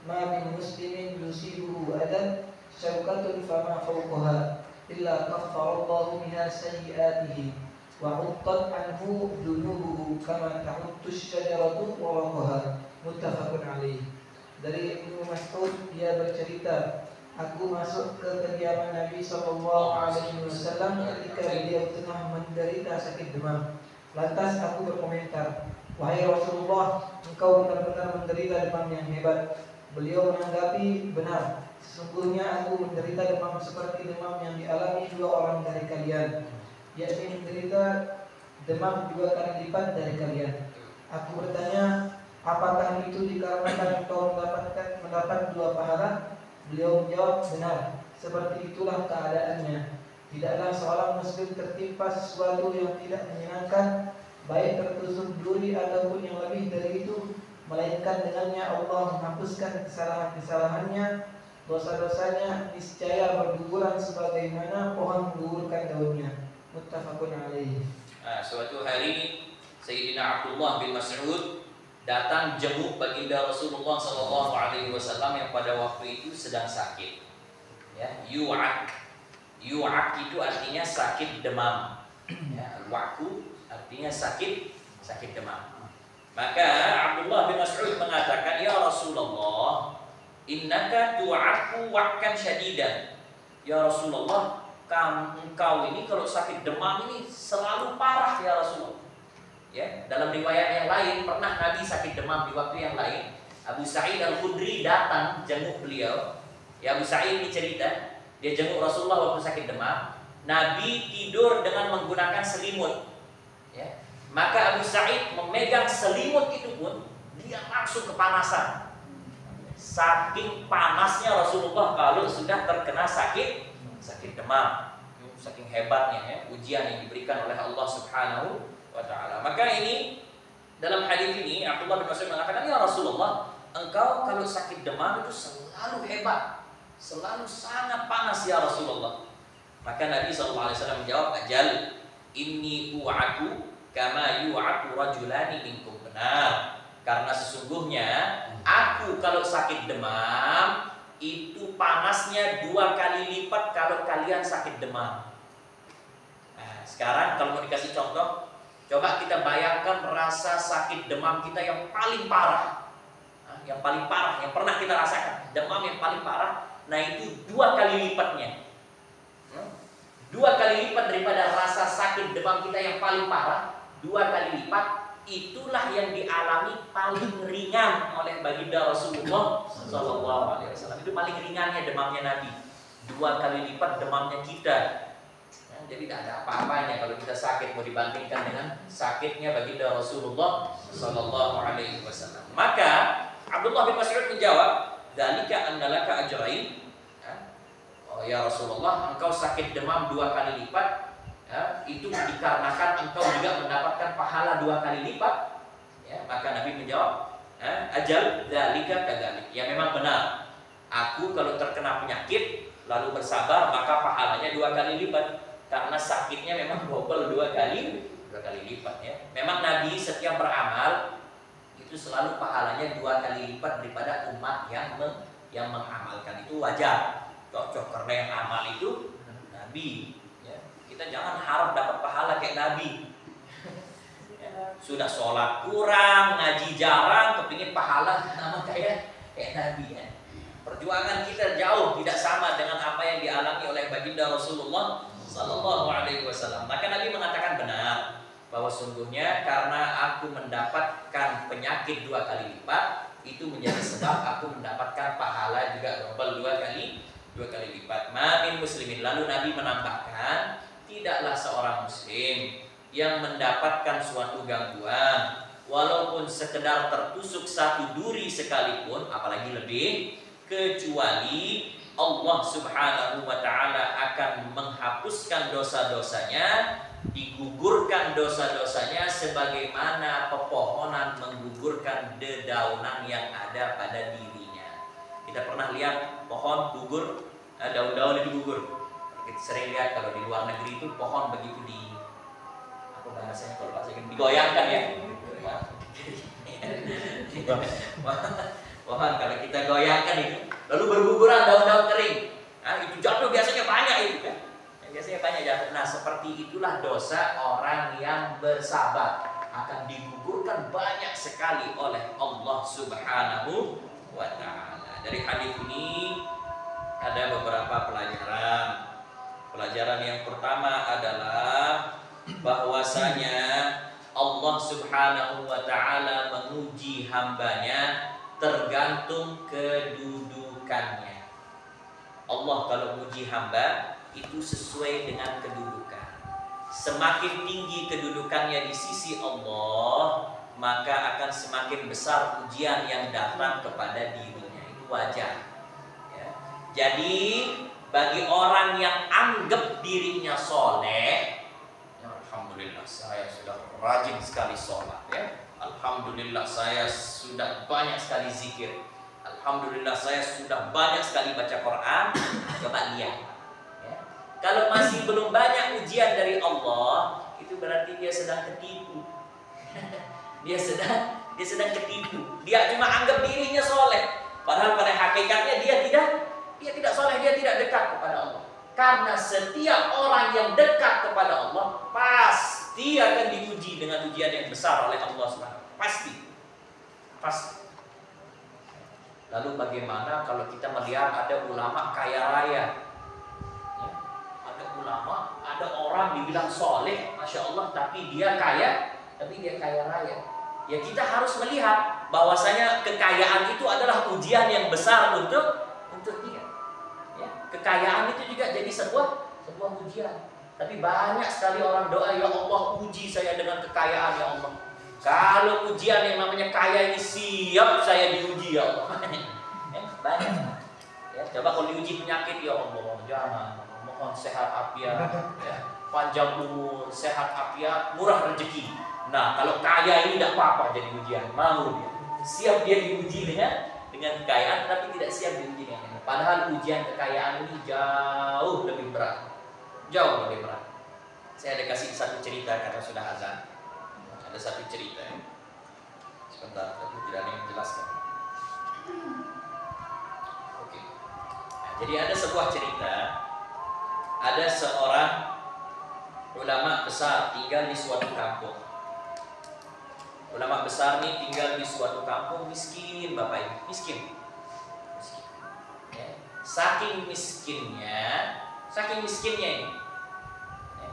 Ma min muslimin yusibuhu adan syaukatun fama fawqaha illa kaffara Allahu biha sayyi'atihi wa 'uttat anhu dunubuhu kama ta'uttu asy-syajaratu waraqaha. Muttafaqun alaih. Dari Ibnu Mas'ud, dia bercerita, aku masuk ke kediaman Nabi SAW ketika beliau tengah menderita sakit demam. Lantas aku berkomentar, wahai Rasulullah, engkau benar-benar menderita demam yang hebat. Beliau menanggapi, benar, sesungguhnya aku menderita demam seperti demam yang dialami 2 orang dari kalian, yakni menderita demam 2 kali lipat dari kalian. Aku bertanya, apakah itu dikarenakan engkau mendapat 2 pahala? Beliau menjawab, benar, seperti itulah keadaannya. Tidaklah seorang muslim tertimpa sesuatu yang tidak menyenangkan, baik tertusuk duri ataupun yang lebih dari itu, melainkan dengannya Allah menghapuskan kesalahan-kesalahannya, dosa-dosanya niscaya berguguran sebagaimana pohon menggugurkan daunnya. Muttafaqun alaih. Suatu hari Sayyidina Abdullah bin Mas'ud datang jenguk baginda Rasulullah SAW yang pada waktu itu sedang sakit. Ya, yu'ak. Yu'ak itu artinya sakit demam. Ya, waku artinya sakit demam. Maka Abdullah bin Mas'ud mengatakan, ya Rasulullah, innaka tu'aku wa'kan syadidan. Ya Rasulullah, engkau ini kalau sakit demam ini selalu parah ya Rasulullah. Ya, dalam riwayat yang lain pernah Nabi sakit demam di waktu yang lain. Abu Sa'id Al-Khudri datang jenguk beliau. Ya, Abu Sa'id ini cerita, dia jenguk Rasulullah waktu sakit demam. Nabi tidur dengan menggunakan selimut. Ya. Maka Abu Sa'id memegang selimut itu pun dia langsung kepanasan. Saking panasnya Rasulullah kalau sudah terkena sakit demam. Saking hebatnya ya, ujian yang diberikan oleh Allah Subhanahu wa ta'ala. Maka ini dalam hadis ini Abdullah bin Mas'ud mengatakan, ya Rasulullah, engkau kalau sakit demam itu selalu hebat, selalu sangat panas ya Rasulullah. Maka Nabi SAW menjawab, ajal, inni u'aku kama yu'aku rajulani minkum. Benar, karena sesungguhnya aku kalau sakit demam itu panasnya 2 kali lipat kalau kalian sakit demam. Nah, sekarang kalau mau dikasih contoh, coba kita bayangkan rasa sakit demam kita yang paling parah. Nah, yang paling parah, yang pernah kita rasakan, demam yang paling parah. Nah, itu 2 kali lipatnya. 2 kali lipat daripada rasa sakit demam kita yang paling parah. 2 kali lipat, itulah yang dialami paling ringan oleh baginda Rasulullah SAW. Itu paling ringannya demamnya Nabi. 2 kali lipat demamnya kita. Ya, jadi tidak ada apa-apanya kalau kita sakit mau dibandingkan dengan sakitnya baginda Rasulullah SAW. Maka Abdullah bin Mas'ud menjawab, "Dzalika annalaka ajrain." Oh ya Rasulullah, engkau sakit demam 2 kali lipat. Ya, itu dikarenakan engkau juga mendapatkan pahala 2 kali lipat. Ya, maka Nabi menjawab, ajal dzalika kadzalik. Ya, memang benar. Aku kalau terkena penyakit lalu bersabar, maka pahalanya 2 kali lipat. Karena sakitnya memang double 2 kali lipat ya. Memang Nabi setiap beramal itu selalu pahalanya 2 kali lipat daripada umat yang mengamalkan. Itu wajar. Cocok, karena yang amal itu Nabi. Kita jangan harap dapat pahala kayak Nabi. Ya, sudah sholat kurang, ngaji jarang, kepingin pahala sama kayak Nabi ya. Perjuangan kita jauh tidak sama dengan apa yang dialami oleh baginda Rasulullah SAW. Maka Nabi mengatakan benar bahwa sungguhnya karena aku mendapatkan penyakit 2 kali lipat, itu menjadi sebab aku mendapatkan pahala juga double 2 kali lipat. Ma'min muslimin. Lalu Nabi menambahkan, tidaklah seorang muslim yang mendapatkan suatu gangguan walaupun sekedar tertusuk 1 duri sekalipun, apalagi lebih, kecuali Allah Subhanahu wa ta'ala akan menghapuskan dosa-dosanya, digugurkan dosa-dosanya sebagaimana pepohonan menggugurkan dedaunan yang ada pada dirinya. Kita pernah lihat pohon gugur, daun-daun itu gugur. Kita sering lihat kalau di luar negeri itu pohon begitu bahasanya kalau bahasa Inggris digoyangkan ya. Pohon kalau kita goyangkan itu, lalu berguguran daun-daun kering. Nah, itu jatuh biasanya banyak itu kan. Biasanya banyak jatuh. Nah, seperti itulah dosa orang yang bersabar, akan digugurkan banyak sekali oleh Allah Subhanahu wa ta'ala. Dari hadis ini ada beberapa pelajaran. Pelajaran yang pertama adalah bahwasanya Allah Subhanahu wa ta'ala menguji hambanya tergantung kedudukannya. Allah kalau menguji hamba itu sesuai dengan kedudukan. Semakin tinggi kedudukannya di sisi Allah, maka akan semakin besar ujian yang datang kepada dirinya. Itu wajar ya. Jadi bagi orang yang anggap dirinya soleh, alhamdulillah saya sudah rajin sekali sholat ya. Alhamdulillah saya sudah banyak sekali zikir. Alhamdulillah saya sudah banyak sekali baca Quran. Coba lihat ya. Kalau masih belum banyak ujian dari Allah, itu berarti dia sedang ketipu. dia sedang ketipu. Dia cuma anggap dirinya soleh, padahal pada hakikatnya dia tidak soleh, dia tidak dekat kepada Allah. Karena setiap orang yang dekat kepada Allah pasti akan diuji dengan ujian yang besar oleh Allah SWT. Pasti. Lalu bagaimana kalau kita melihat ada ulama kaya raya? Ya, ada ulama, ada orang dibilang soleh, masya Allah, tapi dia kaya raya. Ya kita harus melihat bahwasanya kekayaan itu adalah ujian yang besar untuk dia. Kekayaan itu juga jadi sebuah ujian. Tapi banyak sekali orang doa, ya Allah uji saya dengan kekayaan ya Allah. Kalau ujian yang namanya kaya ini siap saya diuji ya Allah. Banyak. Ya, coba kalau diuji penyakit ya Allah, jangan. Mohon sehat afiat, ya. Panjang umur, sehat afiat, murah rezeki. Nah kalau kaya ini tidak apa-apa jadi ujian, mau dia. Siap dia diuji dengan kekayaan, tapi tidak siap diuji dengan ini. Padahal ujian kekayaan ini jauh lebih berat. Saya ada kasih satu cerita karena sudah azan. Ada satu cerita ya. Sebentar, tapi tidak ada yang menjelaskan. Oke. Nah, jadi ada sebuah cerita. Ada seorang ulama besar tinggal di suatu kampung. Ulama besar ini tinggal di suatu kampung, miskin Bapak Ibu, miskin. Ya. Saking miskinnya ini. Ya.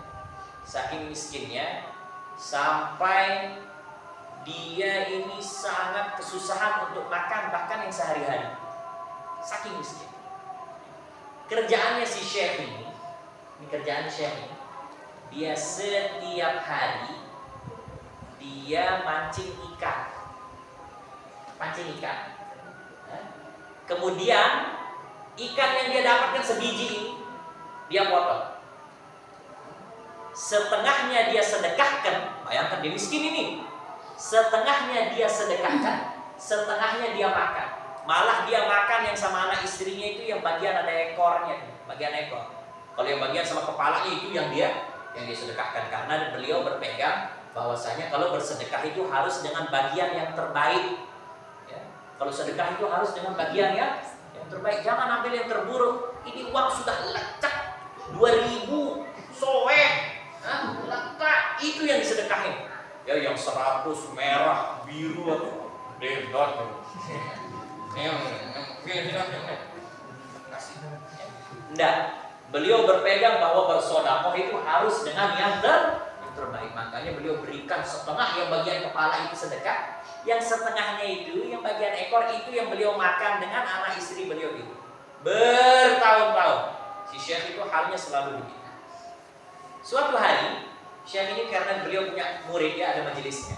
Saking miskinnya sampai dia ini sangat kesusahan untuk makan bahkan yang sehari-hari. Saking miskin. Kerjaannya si Syekh ini kerjaan Syekh ini, dia setiap hari dia mancing ikan. Kemudian ikan yang dia dapatkan sebiji ini dia potong. Setengahnya dia sedekahkan. Bayangkan dia miskin ini. Setengahnya dia sedekahkan, setengahnya dia makan. Malah dia makan yang sama anak istrinya itu yang bagian ada ekornya, bagian ekor. Kalau yang bagian sama kepalanya itu yang dia sedekahkan, karena beliau berpegang bahwasanya kalau bersedekah itu harus dengan bagian yang terbaik. Ya. Kalau sedekah itu harus dengan bagian yang terbaik. Jangan ambil yang terburuk. Ini uang sudah lecek 2.000 soeh, lecek, itu yang disedekahin. Ya yang 100 merah, biru, debat. Enggak. Beliau berpegang bahwa bersedekah itu harus dengan yang terbaik. Makanya beliau berikan setengah yang bagian kepala itu sedekah, yang setengahnya itu yang bagian ekor itu yang beliau makan dengan anak istri beliau itu. Bertahun-tahun. Si Syekh itu halnya selalu begitu. Suatu hari Syekh ini karena beliau punya murid, ya ada majelisnya.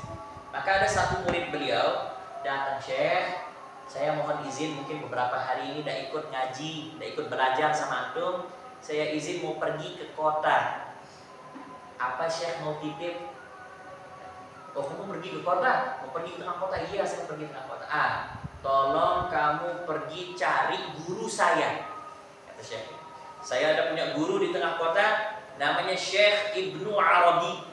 Maka ada satu murid beliau datang, Syekh, saya mohon izin mungkin beberapa hari ini tidak ikut ngaji, tidak ikut belajar sama antum. Saya izin mau pergi ke kota. Apa Syekh mau titip? Oh kamu pergi ke kota? Mau pergi ke tengah kota? Iya saya mau pergi ke tengah kota. Tolong kamu pergi cari guru saya. Kata Syekh, saya ada punya guru di tengah kota, namanya Syekh Ibnu Arabi.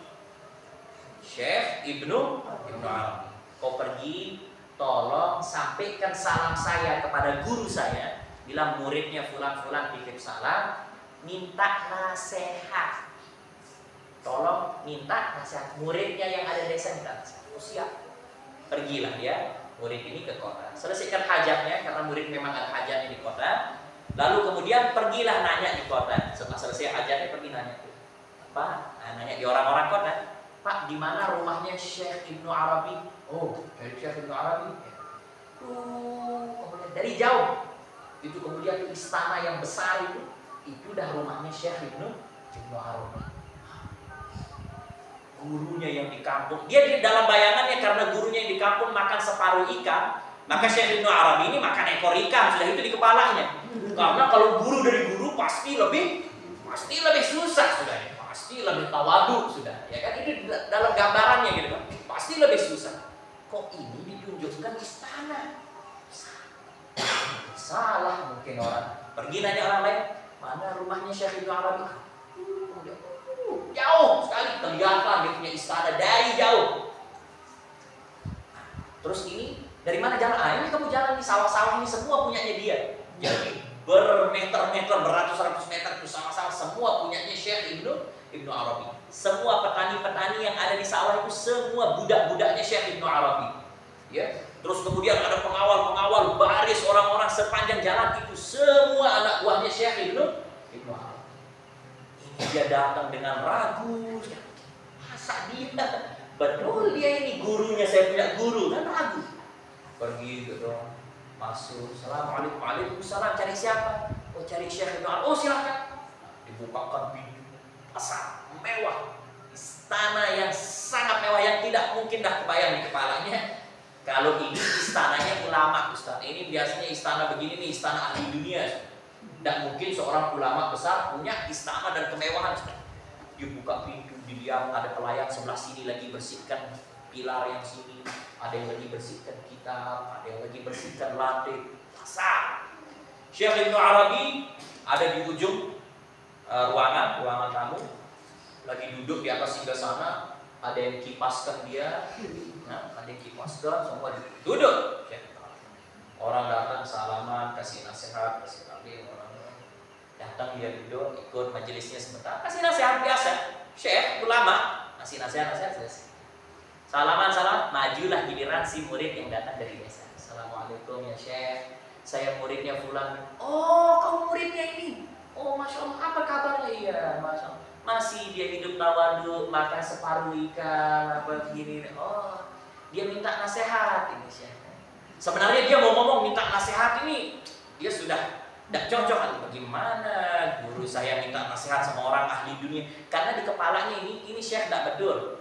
Syekh Ibnu Arabi. kau pergi, tolong sampaikan salam saya kepada guru saya, bilang muridnya fulan-fulan titip salam, minta nasihat. Tolong minta nasihat, muridnya yang ada di desa minta nasihat. Oh siap. Pergilah dia, murid ini ke kota. Selesaikan hajatnya, karena murid memang ada hajatnya di kota. Lalu kemudian pergilah nanya di kota. Setelah selesai hajatnya pergi nanya. Pak, nanya di orang-orang kota. Pak, di mana rumahnya Syekh Ibnu Arabi? Oh, dari Syekh Ibnu Arabi. Kemudian dari jauh. Itu kemudian istana yang besar itu udah rumahnya Syekh Ibnu Arabi. Gurunya yang di kampung, dia di dalam bayangannya karena gurunya yang di kampung makan separuh ikan, maka Syekh Ibnu Arabi ini makan ekor ikan, sudah itu di kepalanya. Karena kalau guru dari guru pasti lebih susah sudah, pasti lebih tawadu sudah, ya kan, itu dalam gambarannya gitu kan, pasti lebih susah. Kok ini ditunjukkan istana? Salah mungkin orang. Pergi nanya orang lain, mana rumahnya Syekh Ibnu Arabi? Jauh sekali kelihatan dia punya istana dari jauh. Terus ini dari mana jalan? Ini kamu jalan di sawah-sawah ini semua punyanya dia. Jadi bermeter-meter, beratus-ratus meter itu sawah-sawah semua punyanya Syekh Ibnu Arabi. Semua petani-petani yang ada di sawah itu semua budak-budaknya Syekh Ibnu Arabi. Ya. Terus kemudian ada pengawal-pengawal, baris orang-orang sepanjang jalan itu semua anak buahnya Syekh Ibnu Arabi. Dia datang dengan ragu, masa dia betul dia ini gurunya, saya punya guru, kan ragu. Pergi gitu, masuk, assalamualaikum, waalaikumsalam, cari siapa? Oh cari Syekh Ibnu Arabi. Oh silakan. Dibukakan pintu, pasar mewah, istana yang sangat mewah yang tidak mungkin dah kebayang di kepalanya. Kalau ini istananya ulama, Ustaz. Ini biasanya istana begini nih, istana ahli dunia. Tidak mungkin seorang ulama besar punya istana dan kemewahan. Dia buka pintu, dilihat ada pelayan sebelah sini lagi bersihkan pilar yang sini, ada yang lagi bersihkan kitab, ada yang lagi bersihkan lantai. Pasar. Syekh Ibnu Arabi ada di ujung ruangan tamu, lagi duduk di atas singgasana, ada yang kipaskan dia, ada yang kipaskan, semua duduk. Orang datang salaman, kasih nasihat, kasih taklim, datang dia duduk, ikut majelisnya sebentar, kasih nasihat biasa. Syekh ulama kasih nasihat selesai. Salaman, majulah giliran si murid yang datang dari desa. Assalamualaikum ya Syekh, saya muridnya fulan. Oh kamu muridnya ini? Oh masya Allah, apa kabarnya? Iya masya Allah, masih dia hidup tawadu, makan separuh ikan, apa begini. Oh dia minta nasihat ini Syekh. Sebenarnya dia mau ngomong minta nasihat ini, dia sudah tidak cocok. Bagaimana guru saya minta nasihat sama orang ahli dunia? Karena di kepalanya ini Syekh tidak betul.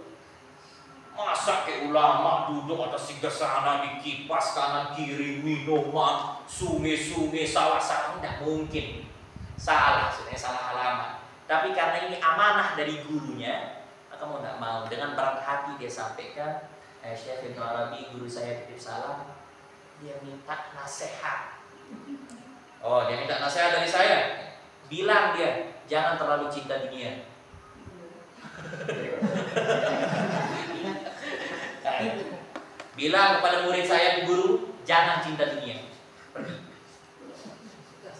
Masa kayak ulama duduk atas singgasana, di kipas kanan kiri, minuman, sungai-sungai, sawah-sawah, tidak mungkin. Salah, sebenarnya salah alamat. Tapi karena ini amanah dari gurunya, maka mau tidak mau dengan berat hati dia sampaikan, Syekh Ibnu Arabi, guru saya titip salam. Dia minta nasihat. Oh, dia minta nasihat dari saya. Bilang dia, jangan terlalu cinta dunia. Bilang kepada murid saya, guru, jangan cinta dunia. Pergi.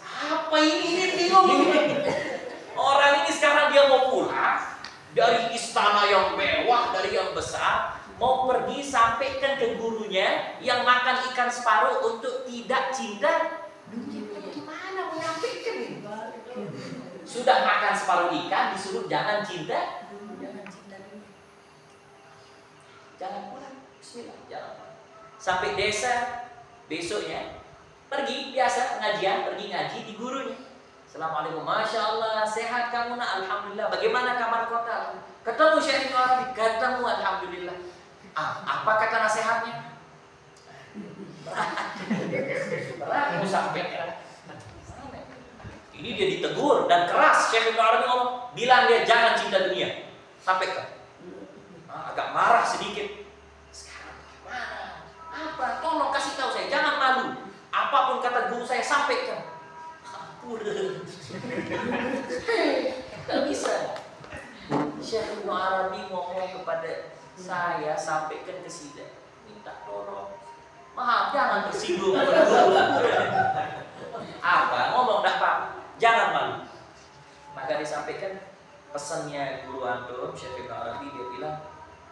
Apa ini bingung. Orang ini sekarang dia mau pulang dari istana yang mewah, dari yang besar, mau pergi sampaikan ke gurunya yang makan ikan separuh untuk tidak cinta dunia. Bagaimana menyampaikan ini? Sudah makan separuh ikan disuruh jangan cinta dunia. Jangan pulang. Bismillah, jalan. Sampai desa besoknya pergi biasa pengajian, pergi ngaji di gurunya. Assalamualaikum, masya Allah, sehat kamu nak, alhamdulillah. Bagaimana kabar kota? Ketemu Syekh Ibnu Arabi, ketemu, alhamdulillah. Apa kata nasihatnya? Berat, sampai. Ini dia ditegur dan keras. Syekh Ibnu Arabi ngomong, bilang dia jangan cinta dunia. Sampaikan. Agak marah sedikit. Sekarang gimana? Apa? Tolong kasih tahu saya, jangan malu. Apapun kata guru saya sampaikan. Tidak bisa. Syekh Ibnu Arabi ngomong kepada saya, sampaikan ke sida. minta tolong. Maaf, jangan tersinggung. Apa? Ngomong dah Pak, jangan malu. Maka disampaikan pesannya guru antum, Syekh Ibnu Arabi, dia bilang,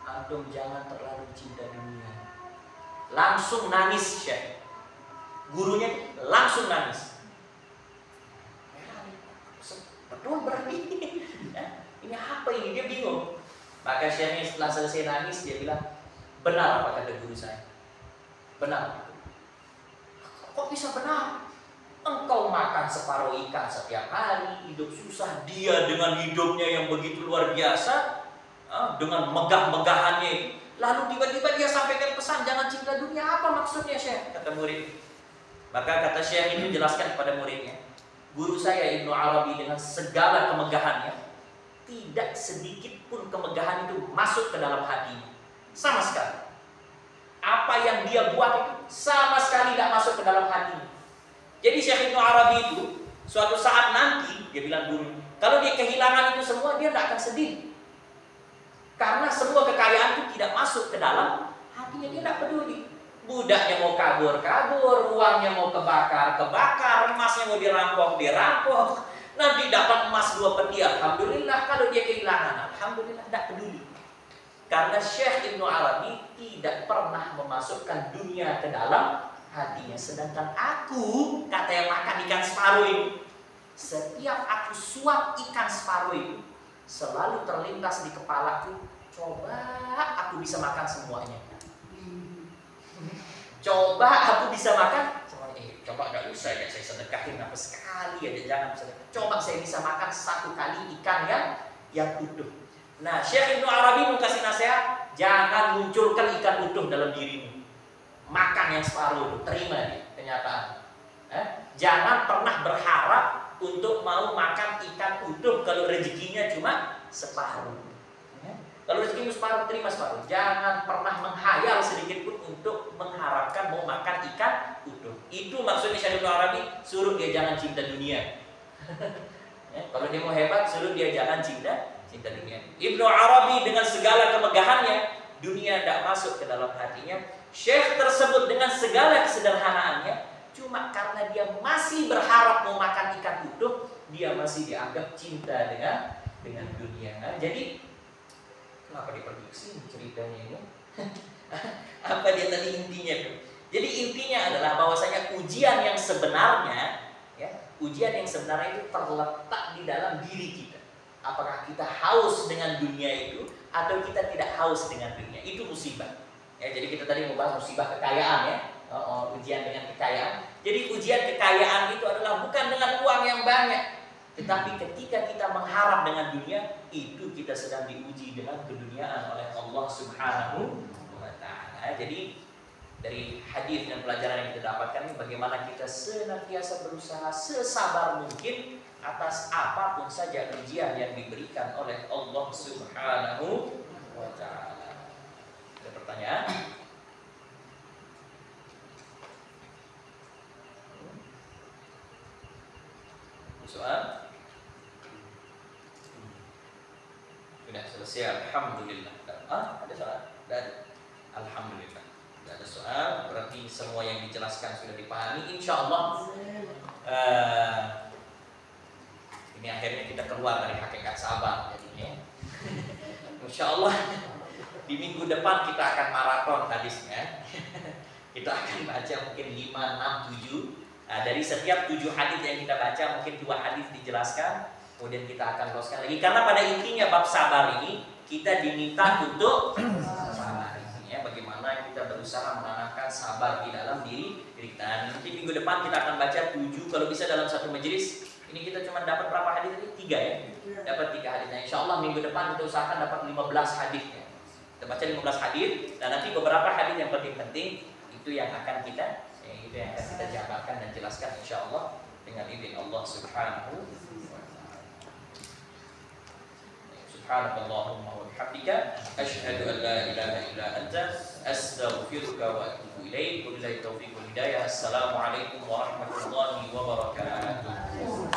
antum jangan terlalu cinta dunia. Langsung nangis Syekh. Gurunya langsung nangis. Betul berarti ini apa ini? Dia bingung. Maka Syekhnya setelah selesai nangis, dia bilang, benar apa kata guru saya? Benar. Kok bisa benar? Engkau makan separuh ikan setiap hari, hidup susah. Dia dengan hidupnya yang begitu luar biasa, dengan megah-megahannya, lalu tiba-tiba dia sampaikan pesan, jangan cinta dunia. Apa maksudnya Syekh? Kata murid. Maka kata Syekh ini jelaskan kepada muridnya, guru saya Ibnu Arabi dengan segala kemegahannya, tidak sedikit pun kemegahan itu masuk ke dalam hatinya, sama sekali. Apa yang dia buat itu sama sekali tidak masuk ke dalam hatinya. Jadi Syekh Ibnu Arabi itu suatu saat nanti, dia bilang guru, kalau dia kehilangan itu semua, dia tidak akan sedih. Karena semua kekayaan itu tidak masuk ke dalam hatinya, dia tidak peduli. Budaknya mau kabur, uangnya mau kebakar, emasnya mau dirampok. Nanti dapat emas 2 peti, alhamdulillah. Kalau dia kehilangan, alhamdulillah, tidak peduli. Karena Syekh Ibnu Arabi tidak pernah memasukkan dunia ke dalam hatinya. Sedangkan aku, kata yang makan ikan separuh itu, setiap aku suap ikan separuh itu, selalu terlintas di kepalaku, coba aku bisa makan semuanya. Coba aku bisa makan semuanya. Coba gak usah ya, saya sedekahin apa sekali aja, jangan sedekah. Coba saya bisa makan 1 kali ikan yang utuh. Nah, Syekh Ibnu Arabi mau kasih nasihat, jangan munculkan ikan utuh dalam dirimu. Makan yang separuh, terima dia kenyataan. Jangan pernah berharap untuk mau makan ikan utuh kalau rezekinya cuma separuh. Kalau rezekimu separuh, terima separuh. Jangan pernah menghayal sedikit pun untuk mengharapkan mau makan ikan utuh. Itu maksudnya Syekh Ibnu Arabi, suruh dia jangan cinta dunia. Kalau dia mau hebat, suruh dia jangan cinta dunia. Ibnu Arabi dengan segala kemegahannya, dunia tidak masuk ke dalam hatinya. Syekh tersebut dengan segala kesederhanaannya, cuma karena dia masih berharap mau makan ikan utuh, dia masih dianggap cinta dengan dunia. Jadi kenapa dipergi ke sini ceritanya ini? Apa dia tadi intinya tuh? Jadi intinya adalah bahwasanya ujian yang sebenarnya, ujian yang sebenarnya itu terletak di dalam diri kita. Apakah kita haus dengan dunia itu atau kita tidak haus dengan dunia? Itu musibah. Jadi kita tadi membahas musibah kekayaan ya. Ujian dengan kekayaan. Jadi ujian kekayaan itu adalah bukan dengan uang yang banyak, tetapi ketika kita mengharap dengan dunia, itu kita sedang diuji dengan keduniaan oleh Allah Subhanahu wa Ta'ala. Jadi dari hadis dan pelajaran yang kita dapatkan ini, bagaimana kita senantiasa berusaha sesabar mungkin atas apapun saja ujian yang diberikan oleh Allah Subhanahu wa Ta'ala. Ada pertanyaan? Soal? Sudah selesai, alhamdulillah. Ada soal? Dan alhamdulillah. Tidak ada soal, berarti semua yang dijelaskan sudah dipahami. Insya Allah ini akhirnya kita keluar dari hakikat sabar jadinya. Insya Allah di minggu depan kita akan maraton hadisnya. Kita akan baca mungkin 5, 6, 7. Dari setiap 7 hadis yang kita baca mungkin 2 hadis dijelaskan, kemudian kita akan teruskan lagi. Karena pada intinya bab sabar ini kita diminta untuk sabar. Bagaimana kita berusaha menanamkan sabar di dalam diri kita. Nanti minggu depan kita akan baca 7, kalau bisa dalam satu majelis. Ini kita cuma dapat berapa hadis tadi? 3 ya? Dapat 3 hadis. Nah, insya Allah minggu depan kita usahakan dapat 15 hadis ya. Kita baca 15 hadis, dan nanti beberapa hadis yang penting-penting itu yang akan kita jabarkan dan jelaskan insya Allah dengan izin Allah Subhanahu wa Ta'ala. Subhanakallahumma wa bihamdika asyhadu an la ilaha illa anta astaghfiruka wa atubu ilaik. Wabillahi taufiq wal hidayah. Assalamualaikum warahmatullahi wabarakatuh.